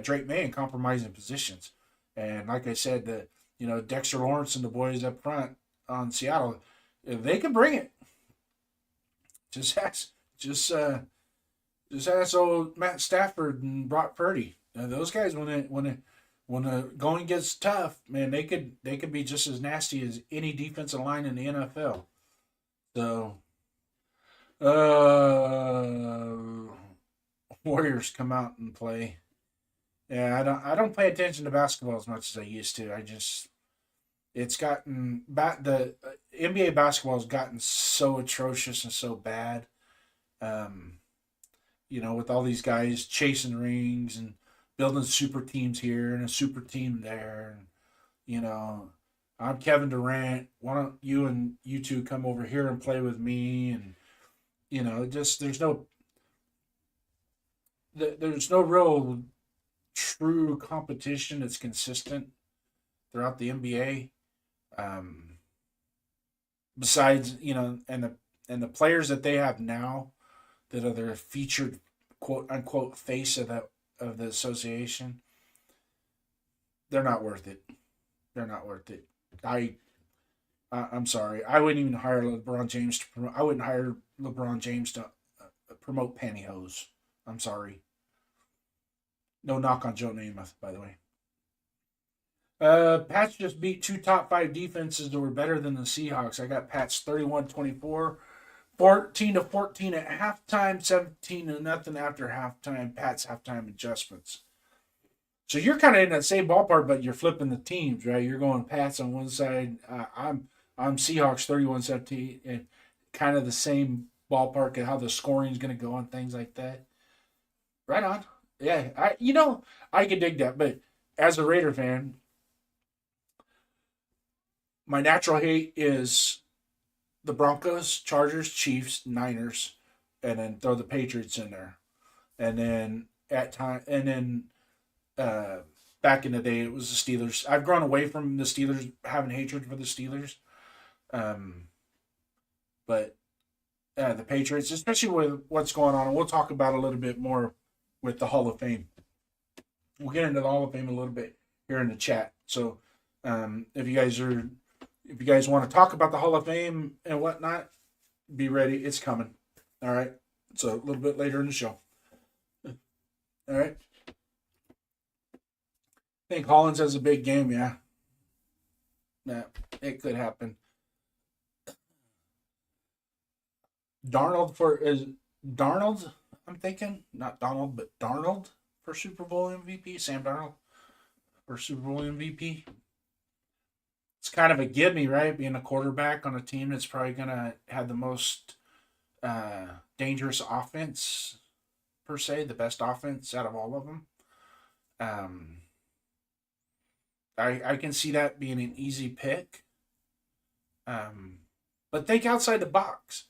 Drake May in compromising positions. And like I said, Dexter Lawrence and the boys up front on Seattle, if they can bring it. Just ask old Matt Stafford and Brock Purdy. Those guys, when the going gets tough, man, they could be just as nasty as any defensive line in the NFL. So, Warriors come out and play. Yeah, I don't pay attention to basketball as much as I used to. It's gotten the NBA basketball has gotten so atrocious and so bad. With all these guys chasing rings and building super teams here and a super team there, and I'm Kevin Durant. Why don't you two come over here and play with me? And just there's no real true competition that's consistent throughout the NBA. Besides, and the players that they have now that are their featured quote unquote face of the association, they're not worth it. They're not worth it. I'm sorry. I wouldn't even hire LeBron James to promote. I wouldn't hire LeBron James to promote pantyhose. I'm sorry. No knock on Joe Namath, by the way. Pats just beat 2 top 5 defenses that were better than the Seahawks. I got Pats 31-24, 14-14 at halftime, 17-0 after halftime. Pats halftime adjustments. So you're kind of in that same ballpark, but you're flipping the teams, right? You're going Pats on one side. I'm Seahawks 31-17, and kind of the same ballpark of how the scoring is going to go and things like that. Right on. Yeah, I can dig that, but as a Raider fan, my natural hate is the Broncos, Chargers, Chiefs, Niners, and then throw the Patriots in there. And then back in the day, it was the Steelers. I've grown away from the Steelers, having hatred for the Steelers. But the Patriots, especially with what's going on, and we'll talk about a little bit more with the Hall of Fame. We'll get into the Hall of Fame a little bit here in the chat. So if you guys want to talk about the Hall of Fame and whatnot, be ready. It's coming. All right. So a little bit later in the show. All right. I think Hollins has a big game. Yeah. Yeah, it could happen. Darnold, I'm thinking, not Donald, but Darnold for Super Bowl MVP. Sam Darnold for Super Bowl MVP. It's kind of a gimme, right? Being a quarterback on a team that's probably gonna have the most dangerous offense per se, the best offense out of all of them. Um, I can see that being an easy pick. Um, but think outside the box.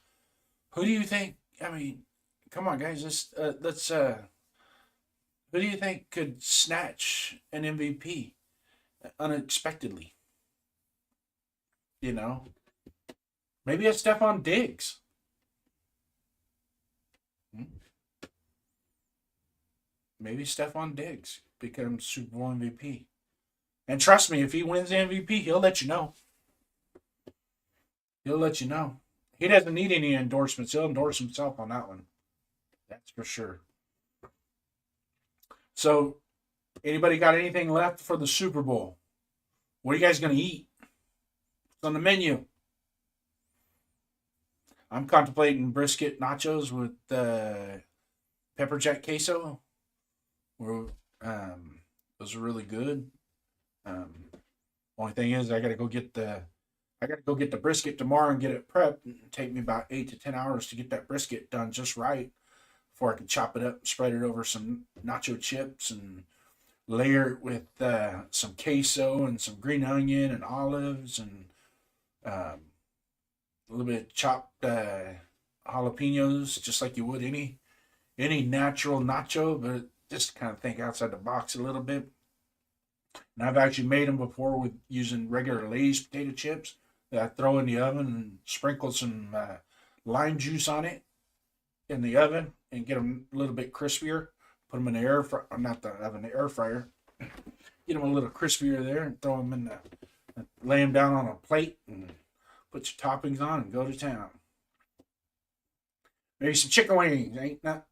Who do you think? I mean, come on, guys. Let's. Who do you think could snatch an MVP unexpectedly? You know, maybe it's Stephon Diggs. Hmm? Maybe Stephon Diggs becomes Super Bowl MVP. And trust me, if he wins the MVP, he'll let you know. He'll let you know. He doesn't need any endorsements. He'll endorse himself on that one. That's for sure. So, anybody got anything left for the Super Bowl? What are you guys going to eat? What's on the menu? I'm contemplating brisket nachos with pepper jack queso. Those are really good. Um, Only thing is, I gotta go get the brisket tomorrow and get it prepped. It'll take me about 8 to 10 hours to get that brisket done just right before I can chop it up, spread it over some nacho chips, and layer it with some queso and some green onion and olives and um, a little bit of chopped jalapenos, just like you would any natural nacho, but just kind of think outside the box a little bit. And I've actually made them before with using regular Lay's potato chips that I throw in the oven and sprinkle some lime juice on it in the oven and get them a little bit crispier. Put them in the air fryer, not the oven, the air fryer. Get them a little crispier there and throw them in lay them down on a plate and put your toppings on and go to town. Maybe some chicken wings.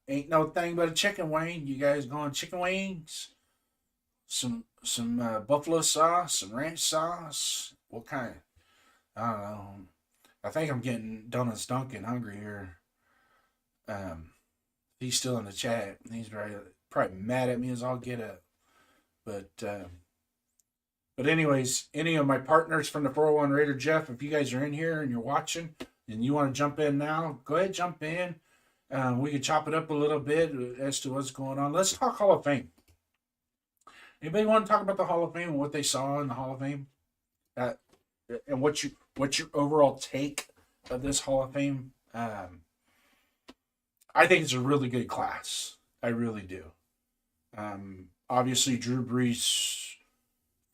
Ain't no thing but a chicken wing. You guys going chicken wings? Some buffalo sauce, some ranch sauce. What kind? I don't know. I think I'm getting Donuts Duncan hungry here. He's still in the chat. He's probably mad at me as I'll get up. But anyways, any of my partners from the 401 Raider Jeff, if you guys are in here and you're watching and you want to jump in now, go ahead, jump in. We can chop it up a little bit as to what's going on. Let's talk Hall of Fame. Anybody want to talk about the Hall of Fame and what they saw in the Hall of Fame? And what's your overall take of this Hall of Fame? I think it's a really good class. I really do. Obviously, Drew Brees,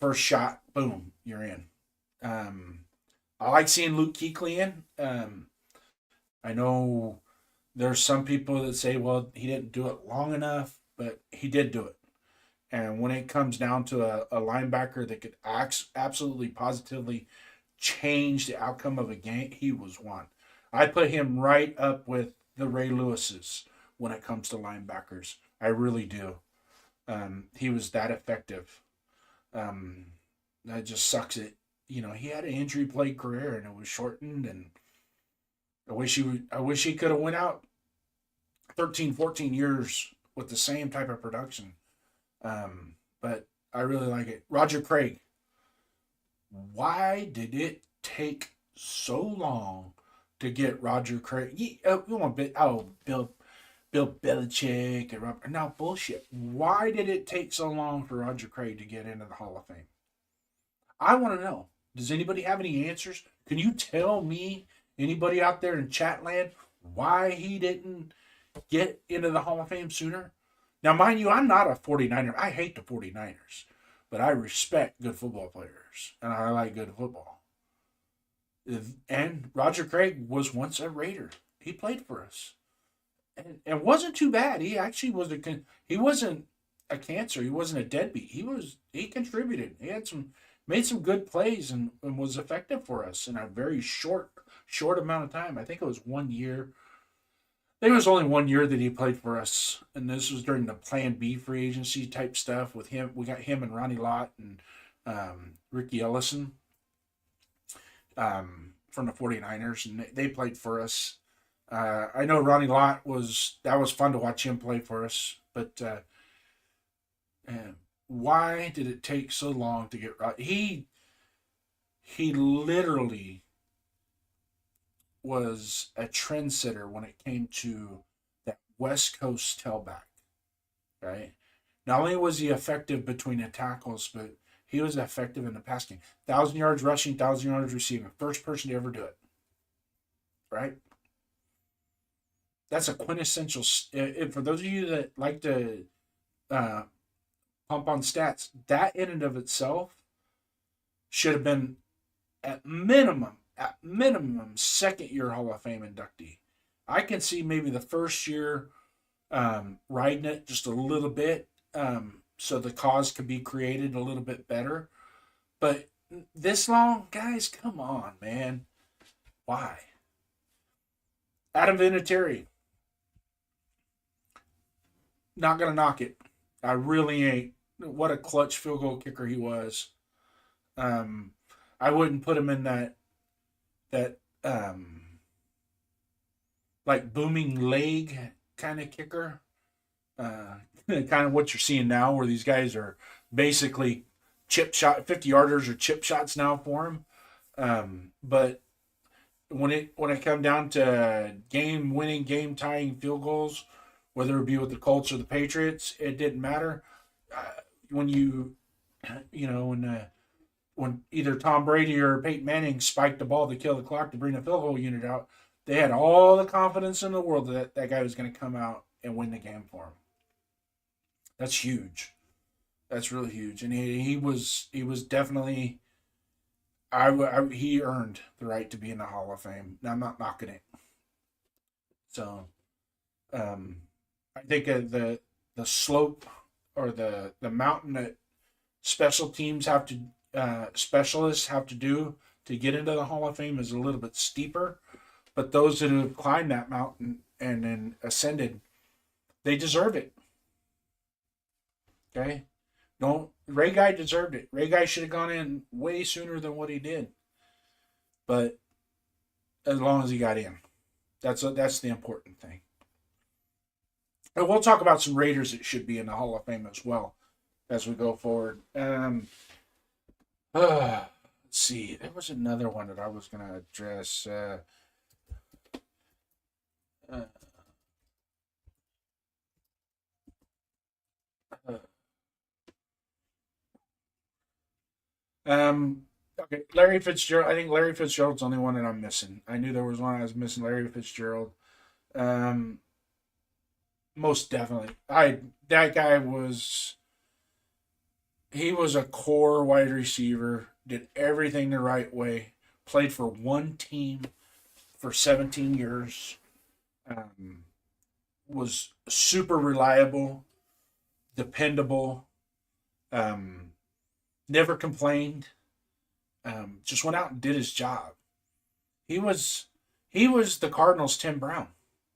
first shot, boom, you're in. I like seeing Luke Kuechly in. I know there's some people that say, well, he didn't do it long enough, but he did do it. And when it comes down to a linebacker that could absolutely positively change the outcome of a game, he was one. I put him right up with the Ray Lewises when it comes to linebackers. I really do. He was that effective. That just sucks it. You know, he had an injury-plagued career and it was shortened. And I wish he could have went out 13, 14 years with the same type of production. But I really like it. Roger Craig. Why did it take so long to get Roger Craig? Bill Belichick and Robert. No, bullshit. Why did it take so long for Roger Craig to get into the Hall of Fame? I want to know. Does anybody have any answers? Can you tell me, anybody out there in chat land, why he didn't get into the Hall of Fame sooner? Now, mind you, I'm not a 49er. I hate the 49ers, but I respect good football players, and I like good football. And Roger Craig was once a Raider. He played for us. And wasn't too bad. He actually he wasn't a cancer. He wasn't a deadbeat. He contributed. He had made some good plays and was effective for us in a very short amount of time. I think it was 1 year. I think it was only 1 year that he played for us, and this was during the Plan B free agency type stuff with him. We got him and Ronnie Lott and Ricky Ellison from the 49ers, and they played for us. I know Ronnie Lott that was fun to watch him play for us, but man, why did it take so long to get right? He literally was a trendsetter when it came to that West Coast tailback, right? Not only was he effective between the tackles, but he was effective in the pass game. 1,000 yards rushing, 1,000 yards receiving. First person to ever do it, right? That's a quintessential. For those of you that like to uh, pump on stats, that in and of itself should have been at minimum, second year Hall of Fame inductee. I can see maybe the first year riding it just a little bit, so the cause could be created a little bit better. But this long, guys, come on, man. Why? Adam Vinatieri, not gonna knock it. I really ain't. What a clutch field goal kicker he was. Um, I wouldn't put him in that like booming leg kind of kicker. Kind of what you're seeing now, where these guys are basically chip shot 50 yarders or chip shots now for him. But when it come down to game winning, game tying field goals, whether it be with the Colts or the Patriots, it didn't matter. When when either Tom Brady or Peyton Manning spiked the ball to kill the clock to bring the field goal unit out, they had all the confidence in the world that that guy was going to come out and win the game for him. That's huge. That's really huge, and he was definitely he earned the right to be in the Hall of Fame. Now I'm not knocking it. So I think the slope or the mountain that special teams have to specialists have to do to get into the Hall of Fame is a little bit steeper, but those that have climbed that mountain and then ascended, they deserve it. Okay, don't Ray Guy deserved it. Ray Guy should have gone in way sooner than what he did, but as long as he got in, that's the important thing. And we'll talk about some Raiders that should be in the Hall of Fame as well as we go forward. Let's see. There was another one that I was going to address. Uh, okay, Larry Fitzgerald. I think Larry Fitzgerald's the only one that I'm missing. I knew there was one I was missing. Larry Fitzgerald. Um, Most definitely. That guy was he was a core wide receiver, did everything the right way, played for one team for 17 years, um, was super reliable, dependable, um, never complained, just went out and did his job. He was the Cardinals' Tim Brown,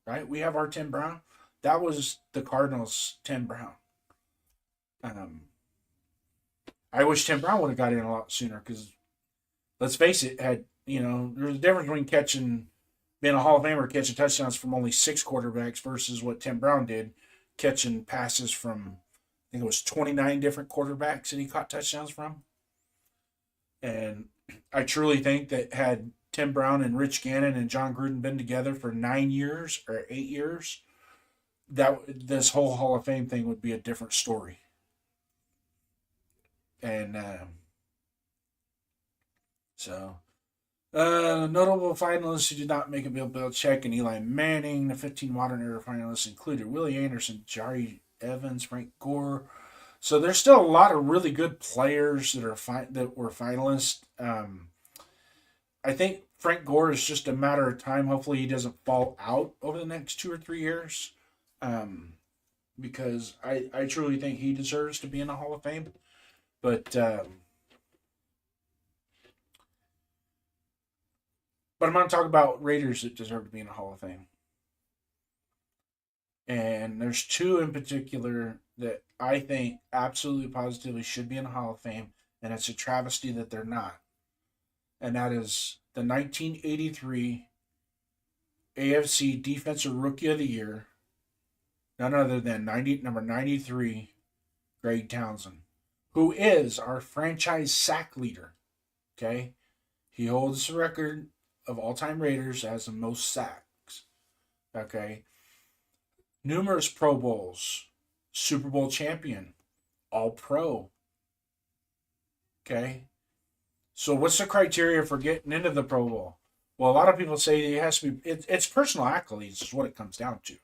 right? We have our Tim Brown. That was the Cardinals' Tim Brown. Um, I wish Tim Brown would have got in a lot sooner because let's face it, there's a difference between being a Hall of Famer, catching touchdowns from only six quarterbacks versus what Tim Brown did, catching passes from I think it was 29 different quarterbacks that he caught touchdowns from. And I truly think that had Tim Brown and Rich Gannon and John Gruden been together for 9 years or 8 years, that this whole Hall of Fame thing would be a different story. And so notable finalists who did not make it: Bill Belichick and Eli Manning. The 15 modern era finalists included Willie Anderson, Jari Evans, Frank Gore. So there's still a lot of really good players that that were finalists. I think Frank Gore is just a matter of time. Hopefully he doesn't fall out over the next 2 or 3 years, because I truly think he deserves to be in the Hall of Fame. But I'm going to talk about Raiders that deserve to be in the Hall of Fame. And there's two in particular that I think absolutely positively should be in the Hall of Fame, and it's a travesty that they're not. And that is the 1983 AFC Defensive Rookie of the Year, none other than number 93, Greg Townsend, who is our franchise sack leader. Okay? He holds the record of all-time Raiders as the most sacks. Okay? Numerous Pro Bowls, Super Bowl champion, All-Pro. Okay? So what's the criteria for getting into the Pro Bowl? Well, a lot of people say it has to be, it's personal accolades is what it comes down to.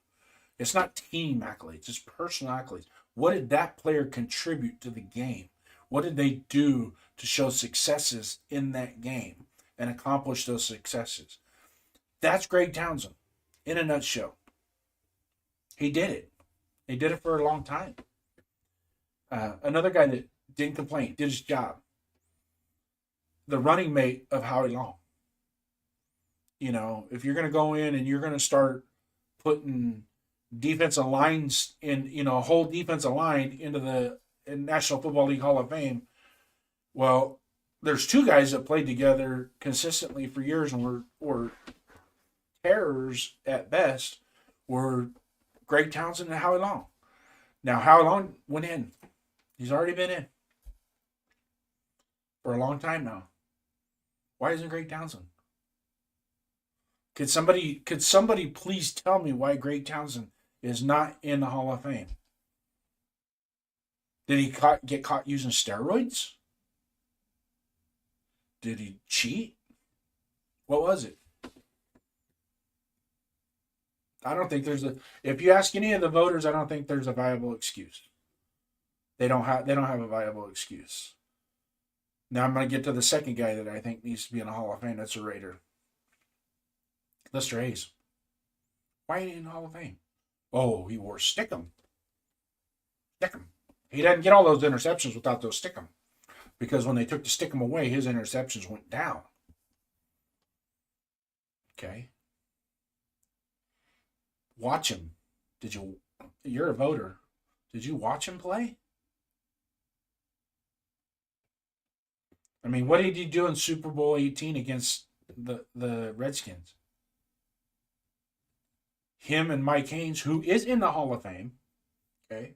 It's not team accolades, it's personal accolades. What did that player contribute to the game? What did they do to show successes in that game and accomplish those successes? That's Greg Townsend in a nutshell. He did it. He did it for a long time. Another guy that didn't complain, did his job. The running mate of Howie Long. You know, if you're going to go in and you're going to start putting defensive lines in, you know, a whole defensive line into the National Football League Hall of Fame, well, there's two guys that played together consistently for years and were terrors at best, were Greg Townsend and Howie Long. Now, Howie Long went in. He's already been in for a long time now. Why isn't Greg Townsend? Could somebody please tell me why Greg Townsend is not in the Hall of Fame? Did he get caught using steroids? Did he cheat? What was it? I don't think if you ask any of the voters, I don't think there's a viable excuse. They don't have a viable excuse. Now I'm going to get to the second guy that I think needs to be in the Hall of Fame. That's a Raider. Lester Hayes. Why ain't he in the Hall of Fame? Oh, he wore stickum. Stickum. He didn't get all those interceptions without those stickum. Because when they took the stickum away, his interceptions went down. Okay. Watch him. You're a voter. Did you watch him play? I mean, what did he do in Super Bowl 18 against the Redskins? Him and Mike Haynes, who is in the Hall of Fame. Okay.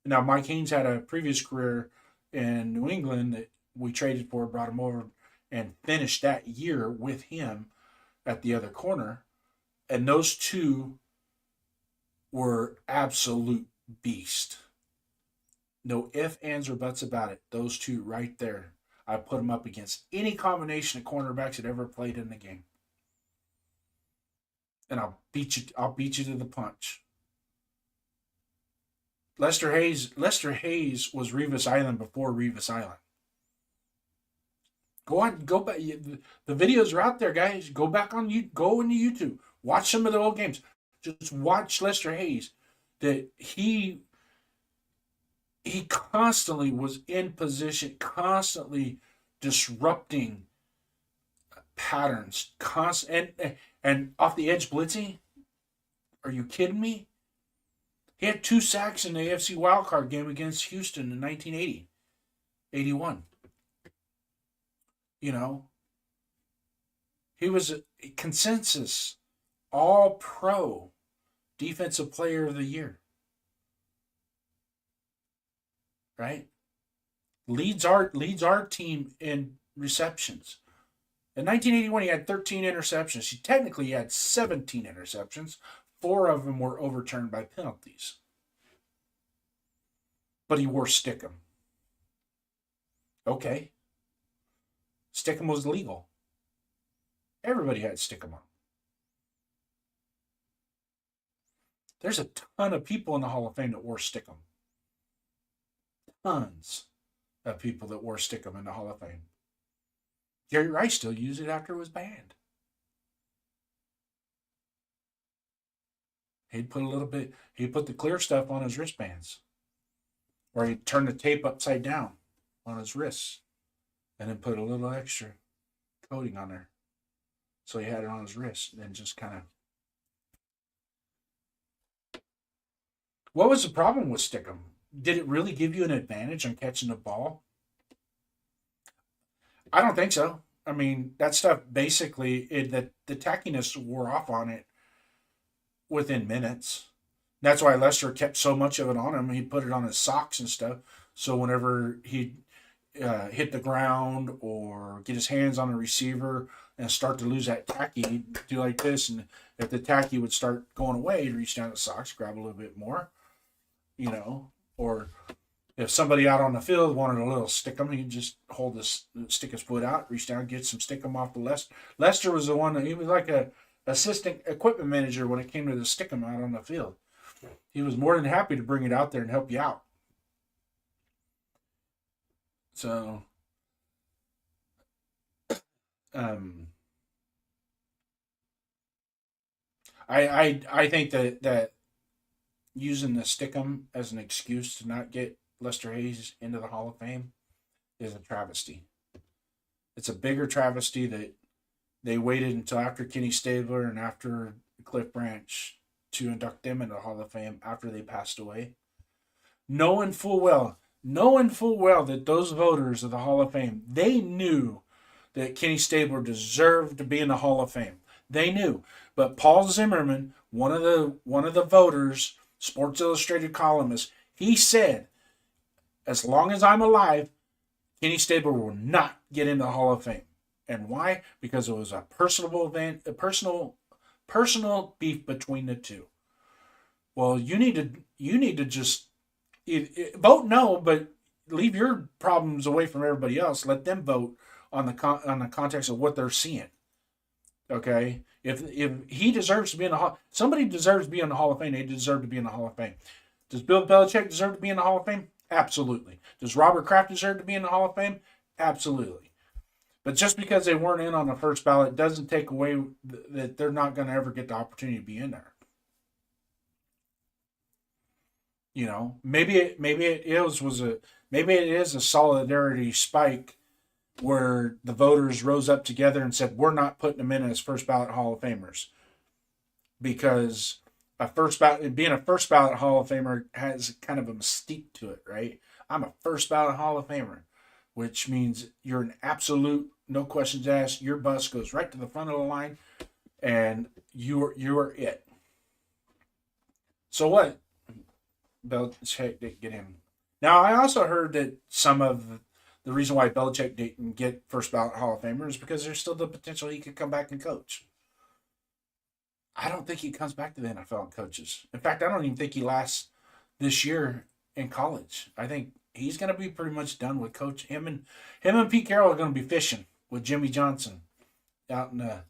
Now, Mike Haynes had a previous career in New England that we traded for, brought him over, and finished that year with him at the other corner. And those two were absolute beast. No ifs, ands, or buts about it. Those two right there. I put them up against any combination of cornerbacks that ever played in the game. And I'll beat you to the punch. Lester Hayes was Revis Island before Revis Island. Go back. The videos are out there, guys. Go into YouTube. Watch some of the old games. Just watch Lester Hayes. That he constantly was in position, constantly disrupting patterns, and off the edge blitzing. Are you kidding me? He had 2 sacks in the AFC wildcard game against Houston in 1981. You know, he was a consensus All-Pro Defensive Player of the Year. Right? Leads our team in receptions. In 1981, he had 13 interceptions. He technically had 17 interceptions. 4 of them were overturned by penalties. But he wore stickum. Okay. Stickum was legal. Everybody had stickum on. There's a ton of people in the Hall of Fame that wore stickum. Tons of people that wore stickum in the Hall of Fame. Jerry Rice still used it after it was banned. He'd put the clear stuff on his wristbands. Or he'd turn the tape upside down on his wrists. And then put a little extra coating on there. So he had it on his wrist. And then just kind of... What was the problem with stickum? Did it really give you an advantage on catching the ball? I don't think so. I mean, that stuff basically, the tackiness wore off on it within minutes. That's why Lester kept so much of it on him. He put it on his socks and stuff. So whenever he hit the ground or get his hands on a receiver and start to lose that tacky, he'd do like this. And if the tacky would start going away, he'd reach down the socks, grab a little bit more, or if somebody out on the field wanted a little stickum, he'd just stick his foot out, reach down, get some stickum off the Lester. Lester was the one he was like a assistant equipment manager when it came to the stickum out on the field. He was more than happy to bring it out there and help you out. So, I think that using the stickum as an excuse to not get Lester Hayes into the Hall of Fame is a travesty. It's a bigger travesty that they waited until after Kenny Stabler and after Cliff Branch to induct them into the Hall of Fame after they passed away, knowing full well that those voters of the Hall of Fame, they knew that Kenny Stabler deserved to be in the Hall of Fame. They knew. But Paul Zimmerman, one of the voters, Sports Illustrated columnist, he said, as long as I'm alive, Kenny Stabler will not get into the Hall of Fame. And why? Because it was a personal event, a personal beef between the two. Well, you need to just vote no, but leave your problems away from everybody else. Let them vote on the context of what they're seeing. Okay, if he deserves to be in the Hall, somebody deserves to be in the Hall of Fame. They deserve to be in the Hall of Fame. Does Bill Belichick deserve to be in the Hall of Fame? Absolutely. Does Robert Kraft deserve to be in the Hall of Fame? Absolutely. But just because they weren't in on the first ballot doesn't take away that they're not going to ever get the opportunity to be in there. Maybe it is a solidarity spike where the voters rose up together and said, we're not putting them in as first ballot Hall of Famers, because being a first ballot Hall of Famer has kind of a mystique to it, right? I'm a first ballot Hall of Famer, which means you're an absolute, no questions asked. Your bus goes right to the front of the line, and you are it. So what? Belichick didn't get him. Now, I also heard that some of the reason why Belichick didn't get first ballot Hall of Famer is because there's still the potential he could come back and coach. I don't think he comes back to the NFL and coaches. In fact, I don't even think he lasts this year in college. I think he's going to be pretty much done with coach. Him and Pete Carroll are going to be fishing with Jimmy Johnson out in the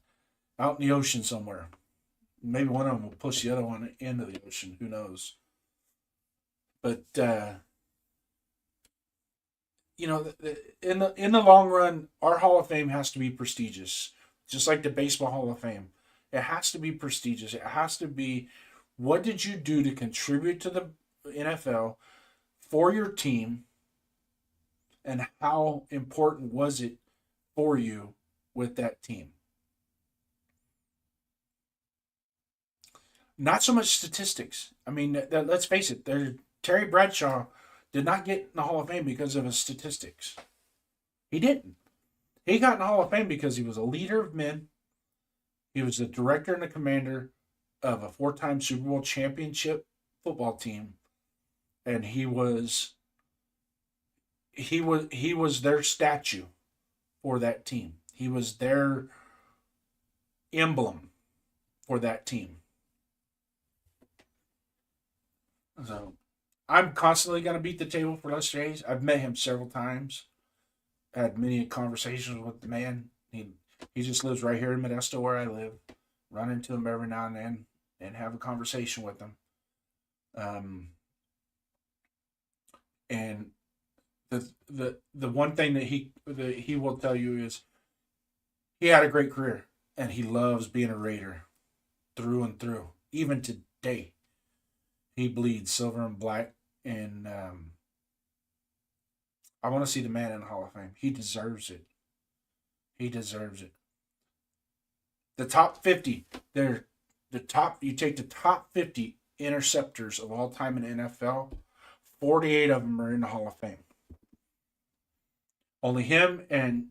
ocean somewhere. Maybe one of them will push the other one into the ocean. Who knows? But in the long run, our Hall of Fame has to be prestigious, just like the Baseball Hall of Fame. It has to be prestigious. It has to be, what did you do to contribute to the NFL for your team, and how important was it for you with that team? Not so much statistics. I mean, let's face it. Terry Bradshaw did not get in the Hall of Fame because of his statistics. He didn't. He got in the Hall of Fame because he was a leader of men. He was the director and the commander of a 4-time Super Bowl championship football team, and he was their statue for that team. He was their emblem for that team. So I'm constantly going to beat the table for Lester Hayes. I've met him several times. Had many conversations with the man. He just lives right here in Modesto where I live. Run into him every now and then and have a conversation with him. And the one thing that he will tell you is he had a great career and he loves being a Raider through and through. Even today, he bleeds silver and black, and I want to see the man in the Hall of Fame. He deserves it. He deserves it. The top 50, you take the top 50 interceptors of all time in the NFL, 48 of them are in the Hall of Fame. Only him and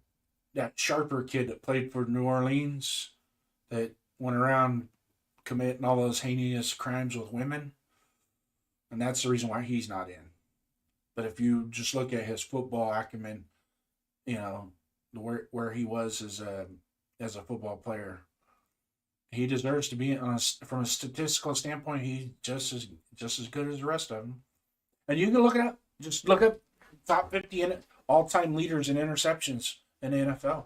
that Sharper kid that played for New Orleans that went around committing all those heinous crimes with women, and that's the reason why he's not in. But if you just look at his football acumen, you know, where he was as a football player, he deserves to be on from a statistical standpoint. He's just as good as the rest of them. And you can look it up. Just look up top 50 in all time leaders in interceptions in the NFL,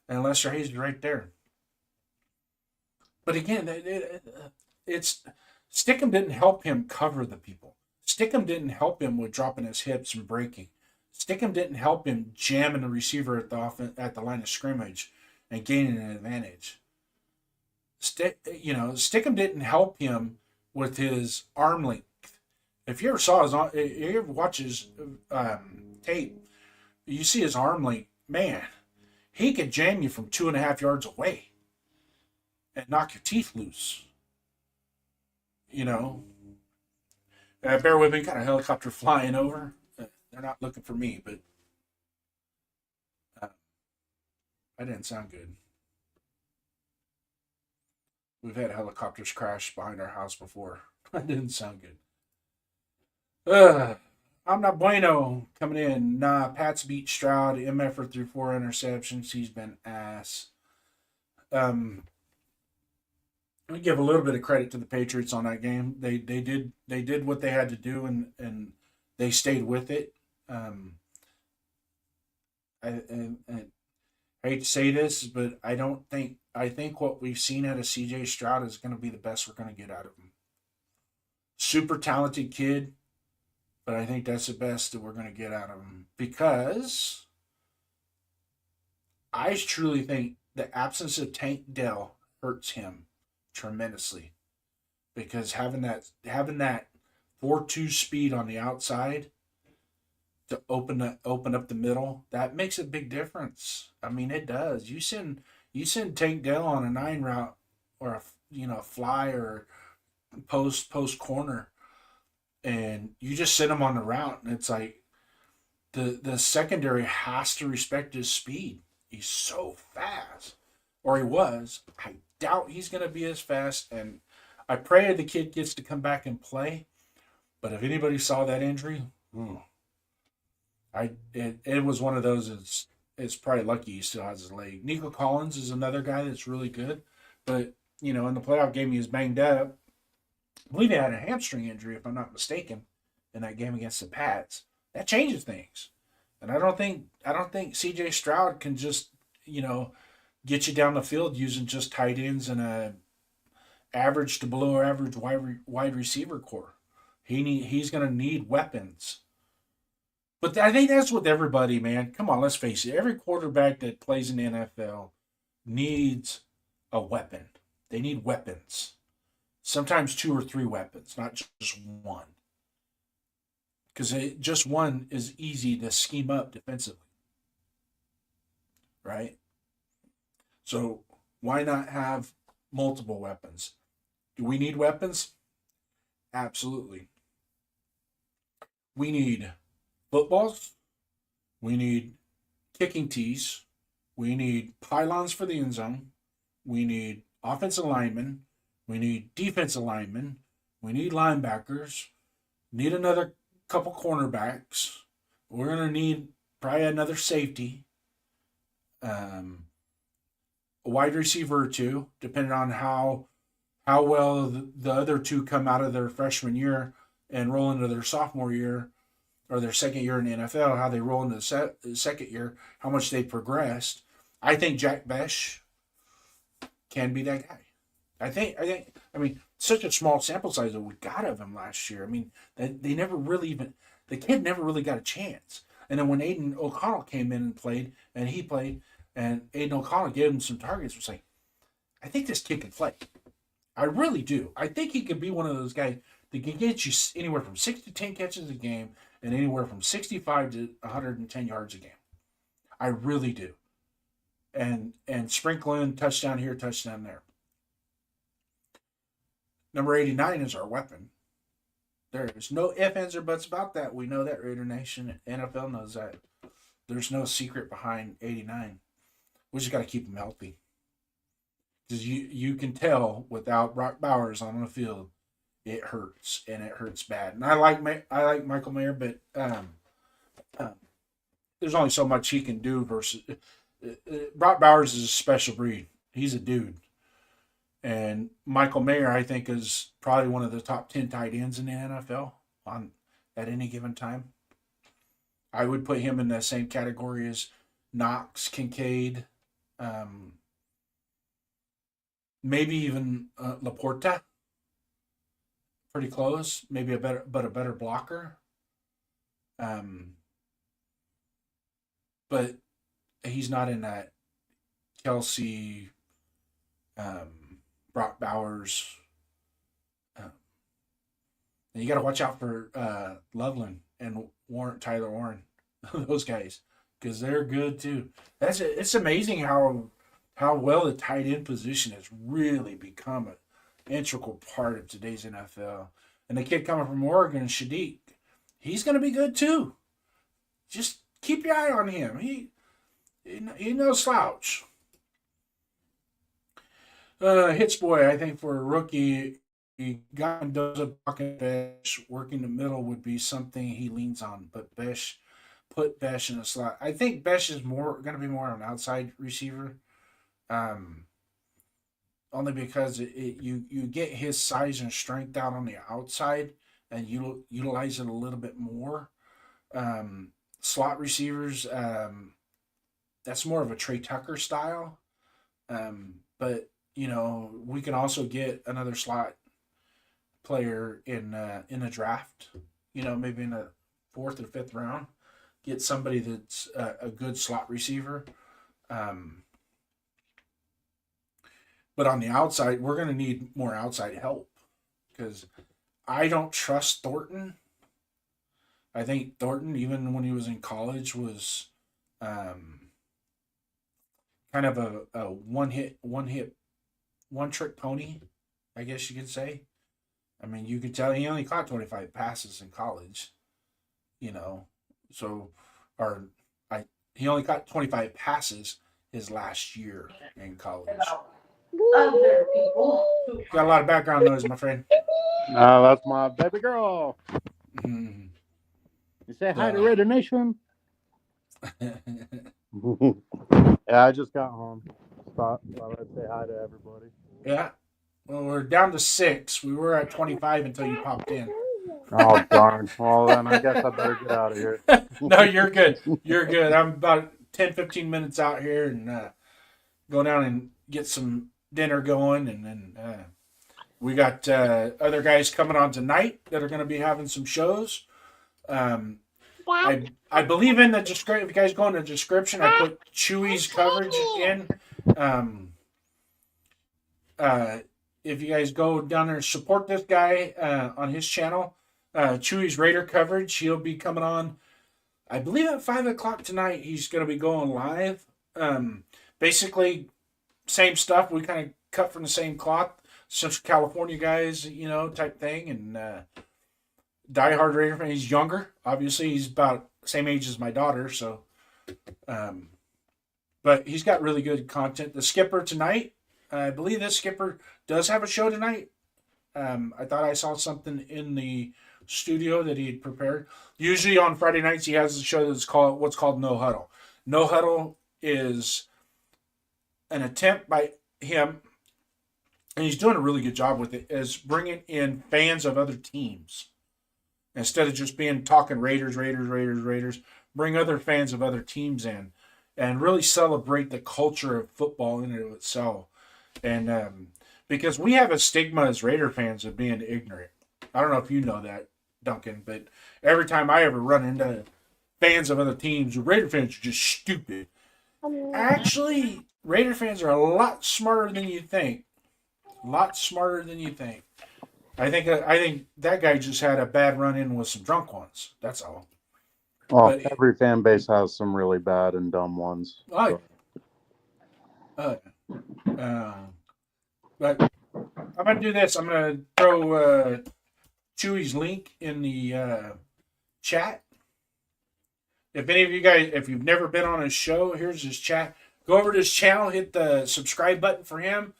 and Lester Hayes is right there. But again, it's Stickum didn't help him cover the people. Stickum didn't help him with dropping his hips and breaking. Stickum didn't help him jamming the receiver at the line of scrimmage and gaining an advantage. Stickum didn't help him with his arm length. If you ever watch his tape, you see his arm length. Man, he could jam you from 2.5 yards away and knock your teeth loose. Bear with me, got a helicopter flying over. They're not looking for me, but that didn't sound good. We've had helicopters crash behind our house before. That didn't sound good. I'm not bueno coming in. Nah, Pats beat Stroud. MF threw 4 interceptions. He's been ass. Let me give a little bit of credit to the Patriots on that game. They did what they had to do, and they stayed with it. I hate to say this, but I think what we've seen out of CJ Stroud is going to be the best we're going to get out of him. Super talented kid, but I think that's the best that we're going to get out of him, because I truly think the absence of Tank Dell hurts him tremendously, because having that 4.2 speed on the outside to open up the middle, that makes a big difference. I mean, it does. You send Tank Dell on a 9 route, or a fly or post corner, and you just send him on the route, and it's like the secondary has to respect his speed. He's so fast, or he was. I doubt he's going to be as fast, and I pray the kid gets to come back and play. But if anybody saw that injury, it was one of those. It's probably lucky he still has his leg. Nico Collins is another guy that's really good, but in the playoff game he was banged up. I believe he had a hamstring injury, if I'm not mistaken, in that game against the Pats. That changes things, and I don't think C.J. Stroud can just get you down the field using just tight ends and a average to below average wide receiver core. He's going to need weapons. But I think that's with everybody, man. Come on, let's face it. Every quarterback that plays in the NFL needs a weapon. They need weapons. Sometimes 2 or 3 weapons, not just one. Because just one is easy to scheme up defensively. Right? So why not have multiple weapons? Do we need weapons? Absolutely. We need footballs. We need kicking tees. We need pylons for the end zone. We need offensive linemen. We need defensive linemen. We need linebackers. Need another couple cornerbacks. We're going to need probably another safety. A wide receiver or 2, depending on how well the other 2 come out of their freshman year and roll into their sophomore year or their second year in the NFL, how they roll into the second year, how much they progressed. I think Jack Besh can be that guy. I mean, such a small sample size that we got of him last year. I mean, they never really the kid never really got a chance. And then when Aiden O'Connell came in and played, and Aiden O'Connell gave him some targets, was like, I think this kid can play. I really do. I think he could be one of those guys that can get you anywhere from 6 to 10 catches a game and anywhere from 65 to 110 yards a game. I really do. And sprinkle in touchdown here, touchdown there. Number 89 is our weapon. There is no ifs, ands, or buts about that. We know that, Raider Nation. NFL knows that. There's no secret behind 89. We just got to keep him healthy. Because you can tell without Brock Bowers on the field, it hurts and it hurts bad. And I like Michael Mayer, but um, there's only so much he can do versus Brock Bowers is a special breed. He's a dude. And Michael Mayer, I think, is probably one of the top 10 tight ends in the NFL on at any given time. I would put him in the same category as Knox, Kincaid, maybe even Laporta. Pretty close. Maybe a better blocker. But he's not in that Kelsey, Brock Bowers. And you got to watch out for Loveland and Tyler Warren, those guys, because they're good too. It's amazing how well the tight end position has really become an integral part of today's NFL. And the kid coming from Oregon, Shadiq, he's going to be good too. Just keep your eye on him. He no slouch. Hits boy, I think for a rookie, he got does a pocket Besh. Working the middle would be something he leans on, but put Besh in a slot. I think Besh is going to be more of an outside receiver, only because you get his size and strength out on the outside, and you utilize it a little bit more. Slot receivers, that's more of a Trey Tucker style, but we can also get another slot player in a draft, maybe in the 4th or 5th round, get somebody that's a good slot receiver. But on the outside, we're going to need more outside help because I don't trust Thornton. I think Thornton, even when he was in college, was kind of a one-trick pony, I guess you could say. I mean, you could tell he only caught 25 passes in college, he only caught 25 passes his last year in college. Other people. Got a lot of background noise, my friend. No, that's my baby girl. Mm-hmm. You say hi to Raider Nation. Yeah, I just got home. Thought I'd say hi to everybody. Yeah. Well, we're down to 6. We were at 25 until you popped in. Oh, darn. Well, then I guess I better get out of here. No, you're good. You're good. I'm about 10, 15 minutes out here and go down and get some dinner going. And then we got other guys coming on tonight that are going to be having some shows. I believe in the description. If you guys go in the description, I put Chewy's coverage in. If you guys go down there and support this guy on his channel, Chewy's Raider coverage, he'll be coming on, I believe at 5 o'clock tonight. He's going to be going live. Basically, same stuff. We kind of cut from the same cloth. Central California guys, type thing. And diehard Raider fan. He's younger. Obviously, he's about the same age as my daughter. So, but he's got really good content. The skipper tonight, I believe this skipper does have a show tonight. I thought I saw something in the studio that he had prepared. Usually on Friday nights, he has a show that's what's called No Huddle. No Huddle is an attempt by him, and he's doing a really good job with it, is bringing in fans of other teams. Instead of just talking Raiders, bring other fans of other teams in and really celebrate the culture of football in and of itself. And because we have a stigma as Raider fans of being ignorant. I don't know if you know that, Duncan, but every time I ever run into fans of other teams, Raider fans are just stupid. Actually, Raider fans are a lot smarter than you think. A lot smarter than you think. I think that guy just had a bad run-in with some drunk ones. That's all. Well, but every fan base has some really bad and dumb ones. But I'm going to do this. I'm going to throw Chewy's link in the chat. If any of you guys, if you've never been on his show, here's his chat. Go over to his channel, hit the subscribe button for him.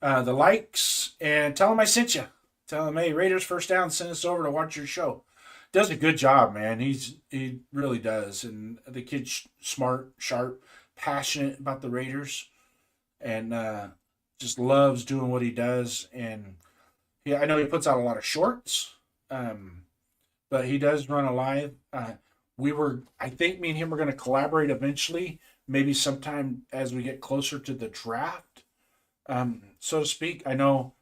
the likes, and tell him I sent you. Tell him, hey, Raiders First Down sent us over to watch your show. Does a good job, man. He really does, and the kid's smart, sharp, passionate about the Raiders, and just loves doing what he does. And I know he puts out a lot of shorts, but he does run a live. I think me and him are going to collaborate eventually, maybe sometime as we get closer to the draft, so to speak. I know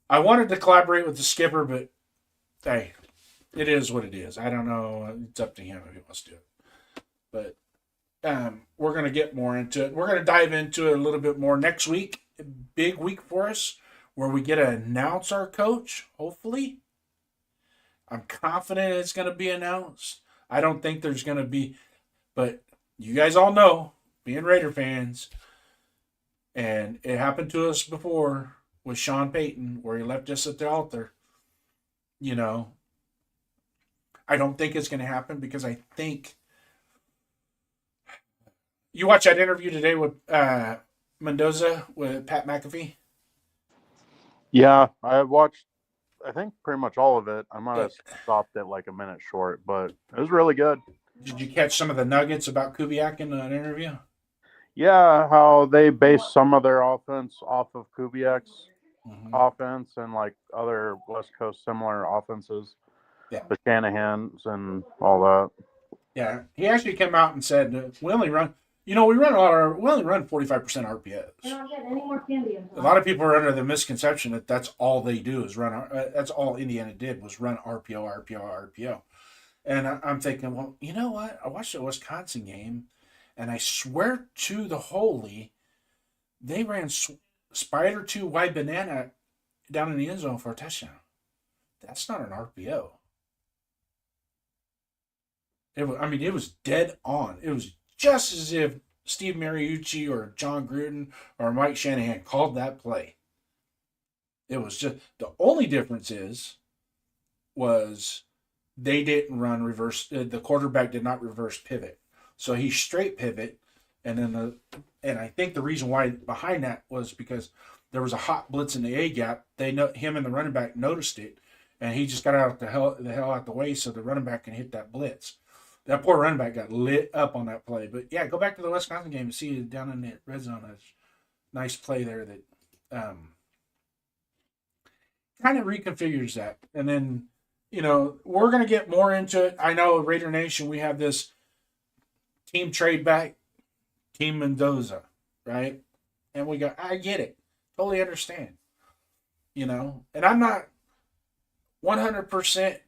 I wanted to collaborate with the skipper, but hey, it is what it is. I don't know. It's up to him if he wants to do it. But we're going to get more into it. We're going to dive into it a little bit more next week. Big week for us where we get to announce our coach, hopefully. I'm confident it's going to be announced. I don't think there's going to be, but you guys all know, being Raider fans, and it happened to us before with Sean Payton, where he left us at the altar. You know, I don't think it's going to happen because I think you watch that interview today with Mendoza with Pat McAfee. Yeah, I watched, I think, pretty much all of it. I might have stopped at like a minute short, but it was really good. Did you catch some of the nuggets about Kubiak in that interview? Yeah, how they base some of their offense off of Kubiak's offense and like other West Coast similar offenses, the Shanahan's and all that. Yeah, he actually came out and said we only run 45% RPOs. I don't get any more candy. A lot of people are under the misconception that that's all they do is run. That's all Indiana did was run RPO. And I'm thinking, well, you know what? I watched the Wisconsin game, and I swear to the holy, they ran Spider 2 wide banana down in the end zone for a touchdown. That's not an RPO. It was dead on. It was just as if Steve Mariucci or John Gruden or Mike Shanahan called that play. It was just the only difference was they didn't run reverse. The quarterback did not reverse pivot, so he straight pivot, and I think the reason why behind that was because there was a hot blitz in the A gap. Him and the running back noticed it, and he just got out the hell out the way so the running back can hit that blitz. That poor running back got lit up on that play. But yeah, go back to the Wisconsin game and see down in the red zone. A nice play there that kind of reconfigures that. And then, we're going to get more into it. I know Raider Nation, we have this team trade back, Team Mendoza, right? And I get it. Totally understand. And I'm not 100%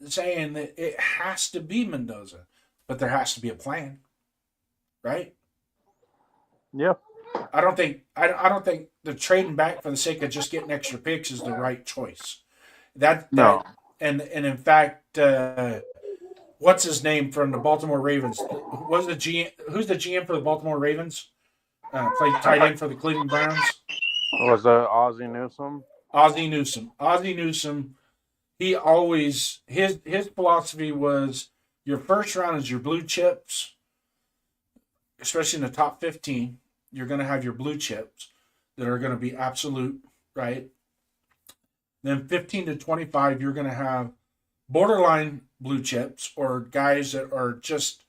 saying that it has to be Mendoza, but there has to be a plan, right? Yeah. I don't think the trading back for the sake of just getting extra picks is the right choice. No. And in fact, what's his name from the Baltimore Ravens? Who's the GM for the Baltimore Ravens? Played tight end for the Cleveland Browns. Was that Ozzie Newsome? Ozzie Newsome. He always his philosophy was your first round is your blue chips, especially in the top 15. You're going to have your blue chips that are going to be absolute, right? Then 15 to 25, you're going to have borderline blue chips or guys that are just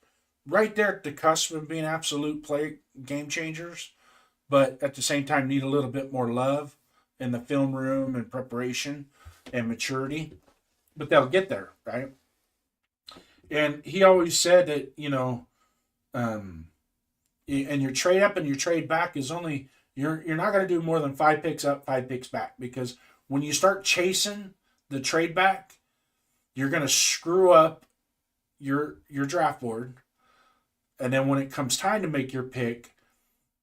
right there at the cusp of being absolute play game changers, but at the same time need a little bit more love in the film room and preparation and maturity. But they'll get there, right? And he always said that, and your trade up and your trade back is only you're not going to do more than 5 picks up, 5 picks back, because when you start chasing the trade back, you're going to screw up your draft board. And then when it comes time to make your pick,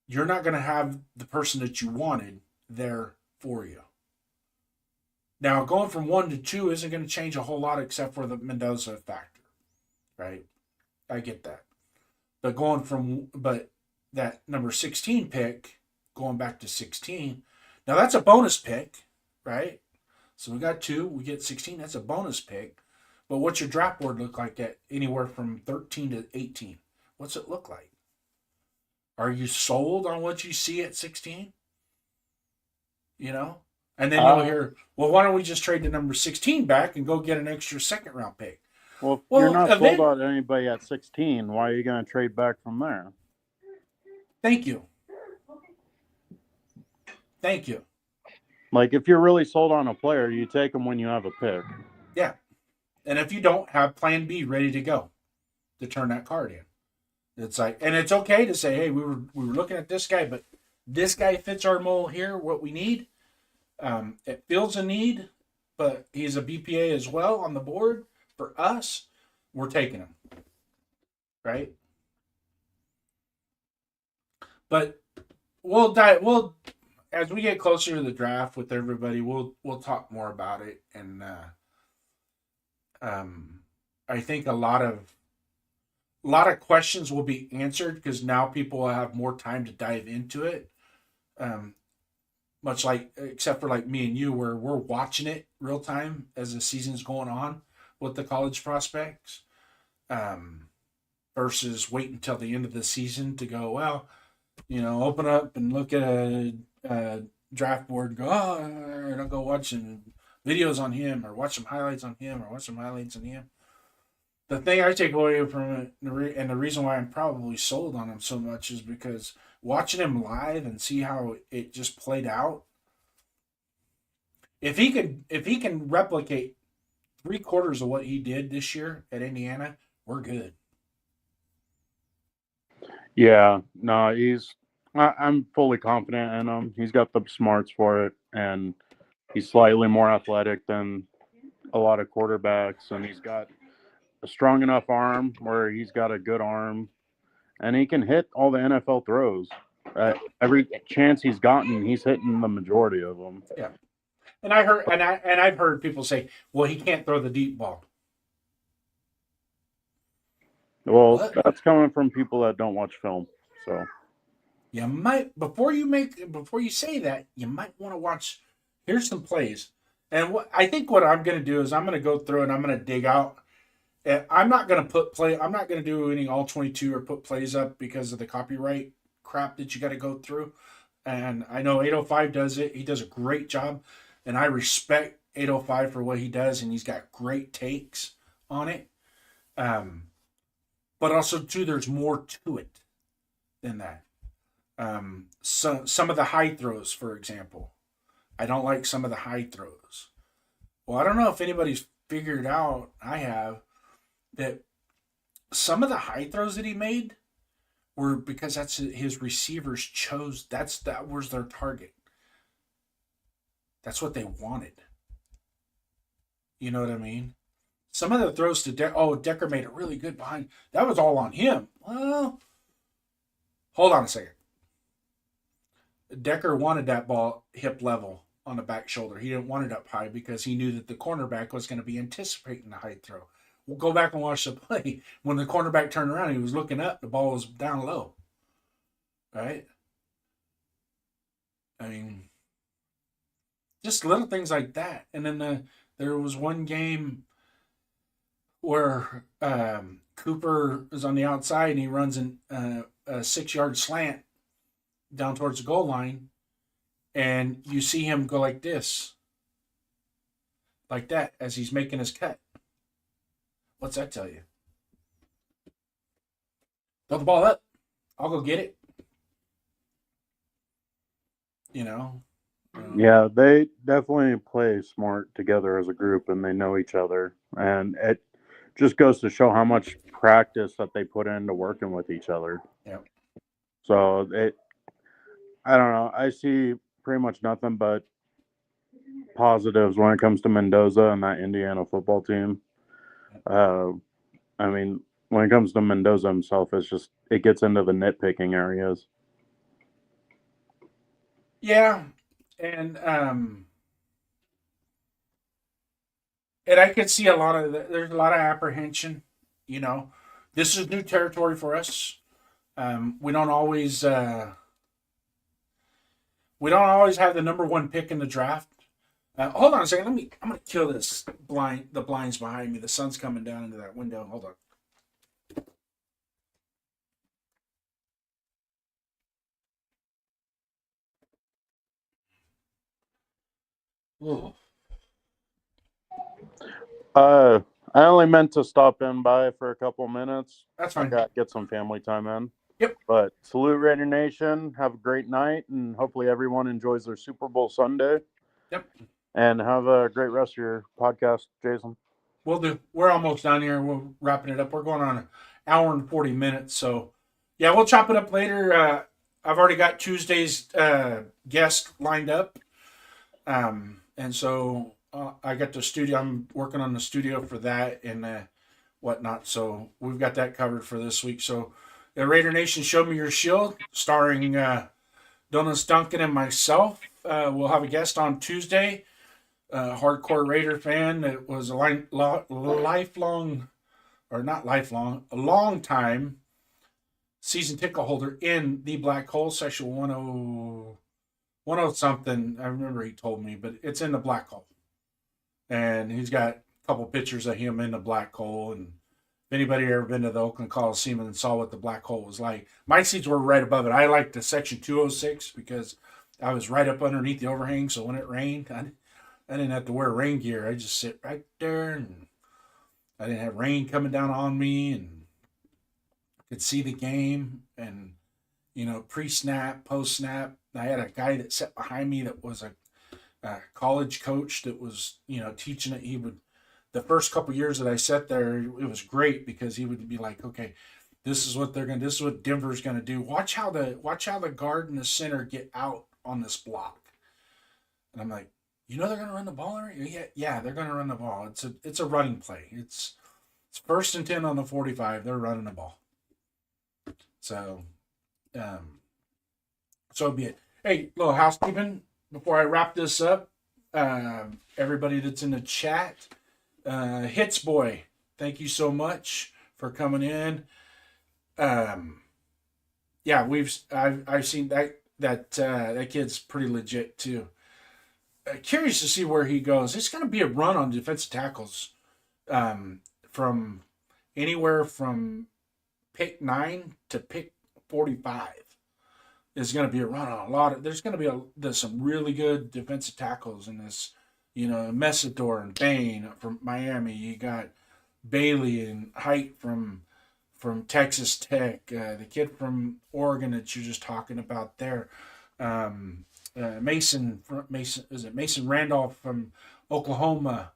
you're not going to have the person that you wanted there for you. Now, going from 1 to 2 isn't going to change a whole lot except for the Mendoza factor, right? I get that. But that number 16 pick, going back to 16, now that's a bonus pick, right? So we got 2, we get 16, that's a bonus pick. But what's your draft board look like at anywhere from 13 to 18? What's it look like? Are you sold on what you see at 16? you know? And then you'll hear, well, why don't we just trade the number 16 back and go get an extra second round pick? Well, if you're Well, not sold on anybody at 16, why are you going to trade back from there? Thank you. Thank you. Like, if you're really sold on a player, you take them when you have a pick. Yeah. And if you don't, have plan B ready to go to turn that card in. It's like, and it's okay to say, hey, we were looking at this guy, but this guy fits our mold here, what we need. It fills a need, but he's a BPA as well on the board. For us, we're taking him. Right? But we'll as we get closer to the draft with everybody, we'll talk more about it. And I think a lot of questions will be answered because now people will have more time to dive into it. Much like, except for like me and you, where we're watching it real time as the season's going on with the college prospects, versus wait until the end of the season to go, well, open up and look at a draft board and go, and I'll go watch some videos on him or watch some highlights on him or watch some highlights on him. The thing I take away from it, and the reason why I'm probably sold on him so much, is because watching him live and see how it just played out. If he can replicate 3/4 of what he did this year at Indiana, we're good. Yeah, no, I'm fully confident in him. He's got the smarts for it, and he's slightly more athletic than a lot of quarterbacks, and he's got a strong enough arm where he's got a good arm, and he can hit all the NFL throws. Every chance he's gotten, he's hitting the majority of them. Yeah, and I've heard people say, "Well, he can't throw the deep ball." Well, that's coming from people that don't watch film. So you might before you say that, you might want to watch. Here's some plays, and I think what I'm going to do is I'm going to go through and I'm going to dig out. I'm not going to do any all 22 or put plays up because of the copyright crap that you got to go through. And I know 805 does it. He does a great job, and I respect 805 for what he does, and he's got great takes on it. But also too, there's more to it than that. So some of the high throws, for example, I don't like some of the high throws. Well, I don't know if anybody's figured out. I have. That some of the high throws that he made were because that's his receivers chose. That was their target. That's what they wanted. You know what I mean? Some of the throws to Decker made it really good behind. That was all on him. Well, hold on a second. Decker wanted that ball hip level on the back shoulder. He didn't want it up high because he knew that the cornerback was going to be anticipating the high throw. We'll go back and watch the play. When the cornerback turned around, he was looking up. The ball was down low. Right? I mean, just little things like that. And then there was one game where Cooper is on the outside and he runs a 6-yard slant down towards the goal line. And you see him go like this. Like that as he's making his cut. What's that tell you? Throw the ball up. I'll go get it. Yeah, they definitely play smart together as a group, and they know each other. And it just goes to show how much practice that they put into working with each other. Yeah. So I don't know. I see pretty much nothing but positives when it comes to Mendoza and that Indiana football team. I mean, when it comes to Mendoza himself, it gets into the nitpicking areas. Yeah, and I could see there's a lot of apprehension. This is new territory for us. We don't always have the number one pick in the draft. Hold on a second. I'm gonna kill the blinds behind me. The sun's coming down into that window. Hold on. Ugh. I only meant to stop in by for a couple minutes. That's I fine. got get some family time in. Yep. But salute Raider Nation. Have a great night, and hopefully everyone enjoys their Super Bowl Sunday. Yep. And have a great rest of your podcast, Jason. We'll do. We're almost done here. We're wrapping it up. We're going on an hour and 40 minutes. So, yeah, we'll chop it up later. I've already got Tuesday's guest lined up. And so I got the studio. I'm working on the studio for that and whatnot. So we've got that covered for this week. So, Raider Nation, Show Me Your Shield, starring Donis Duncan and myself. We'll have a guest on Tuesday. Hardcore Raider fan that was a lifelong, or not lifelong, a long time season ticket holder in the Black Hole, section 10 something. I remember he told me, but it's in the Black Hole. And he's got a couple pictures of him in the Black Hole. And if anybody ever been to the Oakland Coliseum and saw what the Black Hole was like, my seats were right above it. I liked the section 206 because I was right up underneath the overhang. So when it rained, I didn't have to wear rain gear. I just sit right there, and I didn't have rain coming down on me, and could see the game. And pre-snap, post-snap, I had a guy that sat behind me that was a college coach that was teaching it. He would, the first couple years that I sat there, it was great because he would be like, okay, this is what this is what Denver's gonna do. Watch how the guard and the center get out on this block. And I'm like, they're going to run the ball? Yeah, they're going to run the ball. It's a running play. It's 1st and 10 on the 45. They're running the ball. So, so be it. Hey, little housekeeping before I wrap this up. Everybody that's in the chat, Hits Boy, thank you so much for coming in. Yeah, I've seen that kid's pretty legit too. Curious to see where he goes. It's going to be a run on defensive tackles from anywhere from pick 9 to pick 45. Is going to be a run on a lot of. There's going to be some really good defensive tackles in this. Messidor and Bain from Miami. You got Bailey and Height from Texas Tech. The kid from Oregon that you're just talking about there. Mason Randolph from Oklahoma.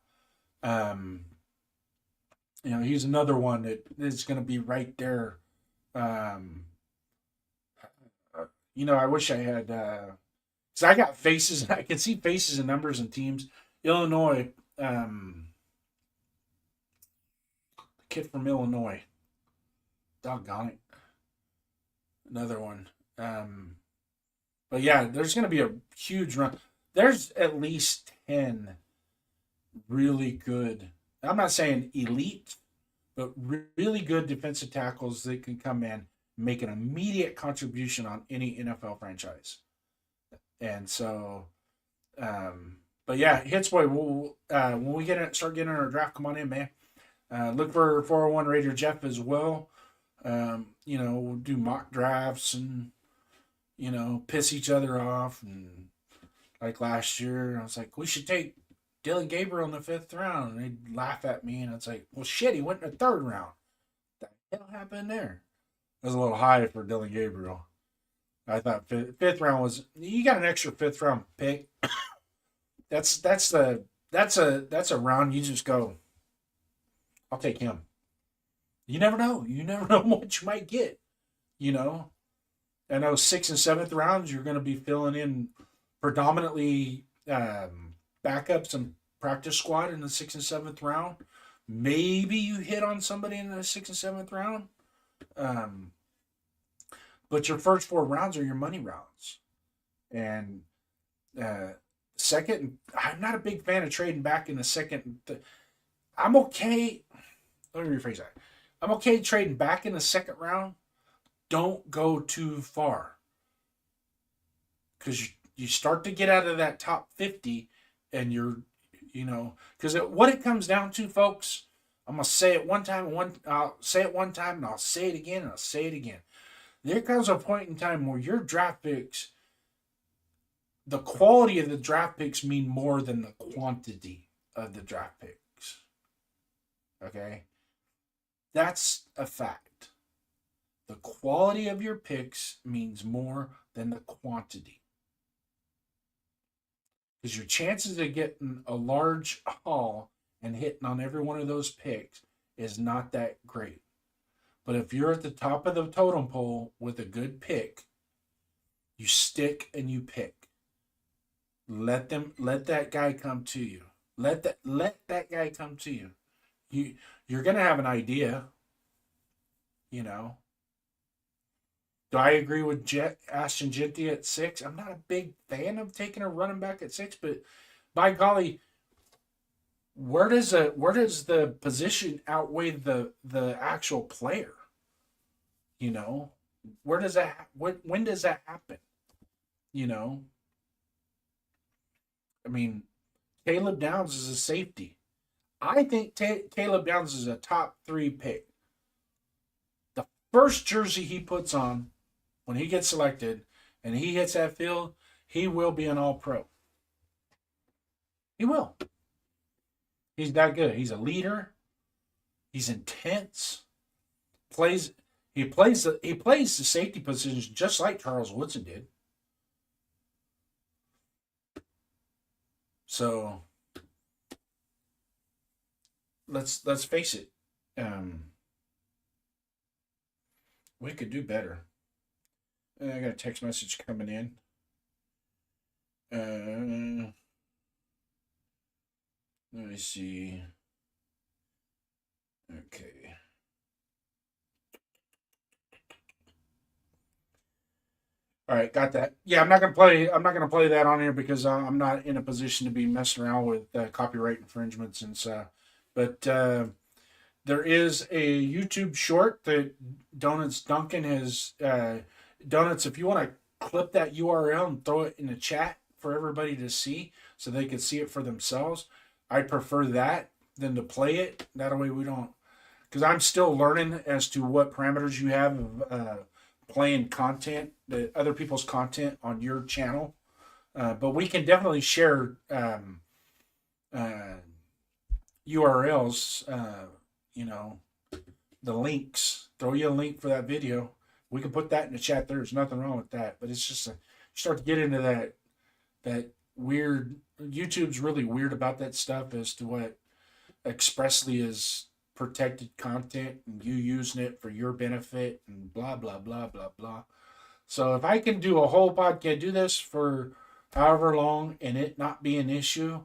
He's another one that is going to be right there. I wish I had, because I got faces, and I can see faces and numbers and teams. Illinois, the kid from Illinois. Doggone it. Another one. But yeah, there's going to be a huge run. There's at least 10 really good, I'm not saying elite, but really good defensive tackles that can come in, make an immediate contribution on any NFL franchise. And so, but yeah, Hits Boy, we'll, when we start getting our draft, come on in, man. Look for 401 Raider Jeff as well. We'll do mock drafts and, piss each other off. And like last year, I was like, we should take Dylan Gabriel in the 5th round. And they'd laugh at me. And it's like, well, shit, he went in the 3rd round. What the hell happened there? It was a little high for Dylan Gabriel. I thought 5th round was, you got an extra 5th round pick. That's a round you just go, I'll take him. You never know. You never know what you might get. And those 6th and 7th rounds, you're going to be filling in predominantly backups and practice squad in the 6th and 7th round. Maybe you hit on somebody in the 6th and 7th round. But your first 4 rounds are your money rounds. And second, I'm not a big fan of trading back in the second. I'm okay. Let me rephrase that. I'm okay trading back in the 2nd round. Don't go too far. Because you start to get out of that top 50 and you're, because what it comes down to, folks, I'm going to say it one time, I'll say it one time, and I'll say it again, and I'll say it again. There comes a point in time where your draft picks the quality of the draft picks mean more than the quantity of the draft picks. Okay? That's a fact. The quality of your picks means more than the quantity. Because your chances of getting a large haul and hitting on every one of those picks is not that great. But if you're at the top of the totem pole with a good pick, you stick and you pick. Let that guy come to you. Let that guy come to you. You're gonna have an idea, you know. Do I agree with Ashton Jeanty at 6? I'm not a big fan of taking a running back at 6, but by golly, where does the position outweigh the actual player? You know, where does that when does that happen? You know, I mean, Caleb Downs is a safety. I think Caleb Downs is a top 3 pick. The first jersey he puts on when he gets selected and he hits that field, he will be an all-pro. He will. He's that good. He's a leader. He's intense. He plays the safety positions just like Charles Woodson did. So let's face it. We could do better. I got a text message coming in. Let me see. Okay. All right, got that. Yeah, I'm not gonna play that on here because I'm not in a position to be messing around with copyright infringements and stuff. But there is a YouTube short that Donuts Duncan has. Donuts, if you want to clip that URL and throw it in the chat for everybody to see, so they can see it for themselves, I prefer that than to play it. That way we don't, because I'm still learning as to what parameters you have of playing content, the other people's content on your channel. But we can definitely share URLs, the links. Throw you a link for that video. We can put that in the chat. There's nothing wrong with that. But it's just you start to get into that weird. YouTube's really weird about that stuff as to what expressly is protected content and you using it for your benefit and blah blah blah blah blah. So if I can do a whole podcast, do this for however long and it not be an issue,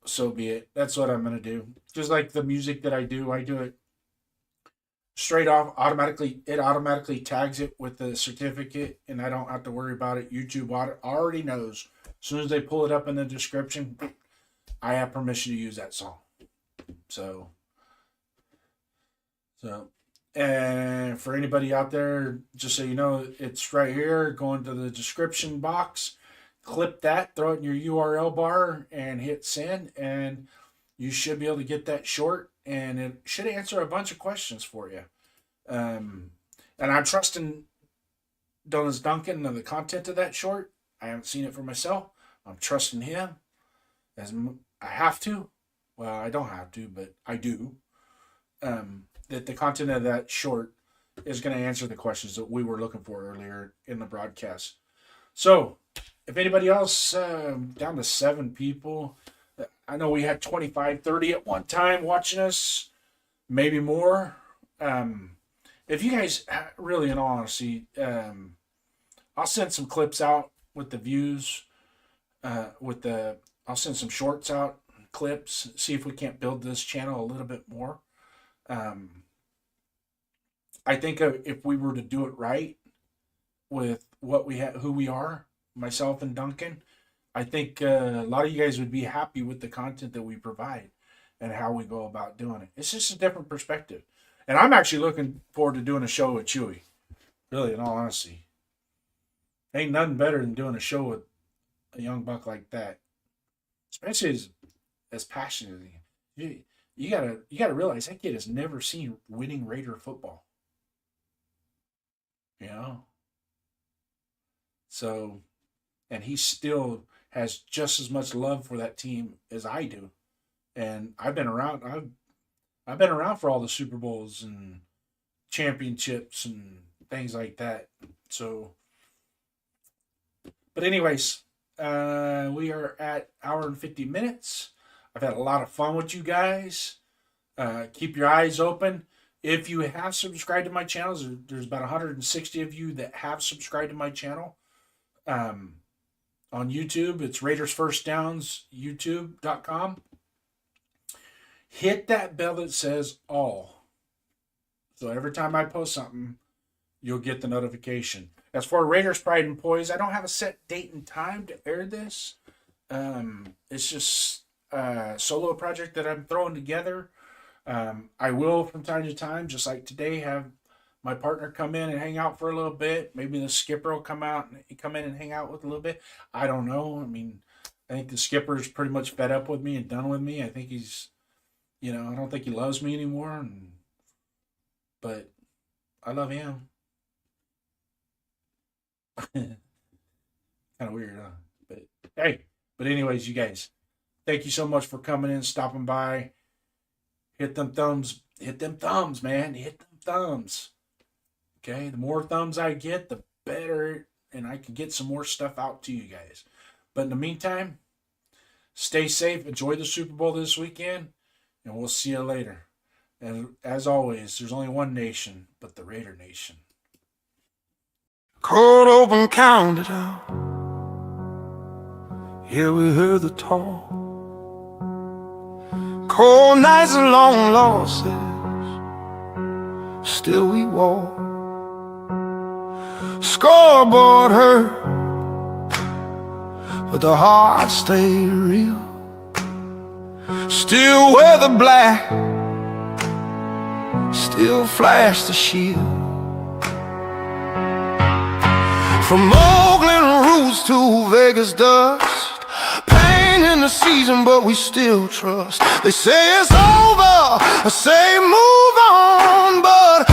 so be it. That's what I'm gonna do. Just like the music that I do it straight off automatically. It automatically tags it with the certificate and I don't have to worry about it. YouTube already knows. As soon as they pull it up in the description, I have permission to use that song. So, and for anybody out there, just so you know, it's right here. Go into the description box, clip that, throw it in your URL bar, and hit send, and you should be able to get that short, and it should answer a bunch of questions for you. And I'm trusting Donuts Duncan and the content of that short. I haven't seen it for myself. I'm trusting him as I have to. Well, I don't have to, but I do. That the content of that short is going to answer the questions that we were looking for earlier in the broadcast. So, if anybody else, down to 7 people. I know we had 25, 30 at one time watching us, maybe more. If you guys, really in all honesty, I'll send some clips out with the views, I'll send some shorts out, clips, see if we can't build this channel a little bit more. I think if we were to do it right with what we have, who we are, myself and Duncan, I think a lot of you guys would be happy with the content that we provide and how we go about doing it. It's just a different perspective. And I'm actually looking forward to doing a show with Chewy. Really, in all honesty. Ain't nothing better than doing a show with a young buck like that. Especially as passionate as he. You gotta realize that kid has never seen winning Raider football. You know? So, and he still has just as much love for that team as I do. And I've been around. I've been around for all the Super Bowls and championships and things like that. So, but anyways, we are at hour and 50 minutes. I've had a lot of fun with you guys. Keep your eyes open. If you have subscribed to my channel, there's about 160 of you that have subscribed to my channel. On YouTube, it's Raiders First Downs, youtube.com. Hit that bell that says all. So every time I post something, you'll get the notification. As for Raiders Pride and Poise, I don't have a set date and time to air this. It's just a solo project that I'm throwing together. I will from time to time, just like today, have my partner come in and hang out for a little bit. Maybe the skipper will come in and hang out with a little bit. I don't know. I mean, I think the skipper is pretty much fed up with me and done with me. I think he's, I don't think he loves me anymore. But I love him. Kind of weird, huh? But hey, anyways, you guys, thank you so much for coming in, stopping by. Hit them thumbs, man. Hit them thumbs. Okay, the more thumbs I get, the better, and I can get some more stuff out to you guys. But in the meantime, stay safe, enjoy the Super Bowl this weekend, and we'll see you later. And as always, there's only one nation, but the Raider Nation. Cold open, counted out. Yeah, we heard the talk. Cold nights and long losses, still we walk. Scoreboard hurt, but the heart stayed real. Still wear the black, still flash the shield. From Oakland roots to Vegas dust, pain in the season, but we still trust. They say it's over, I say move on, but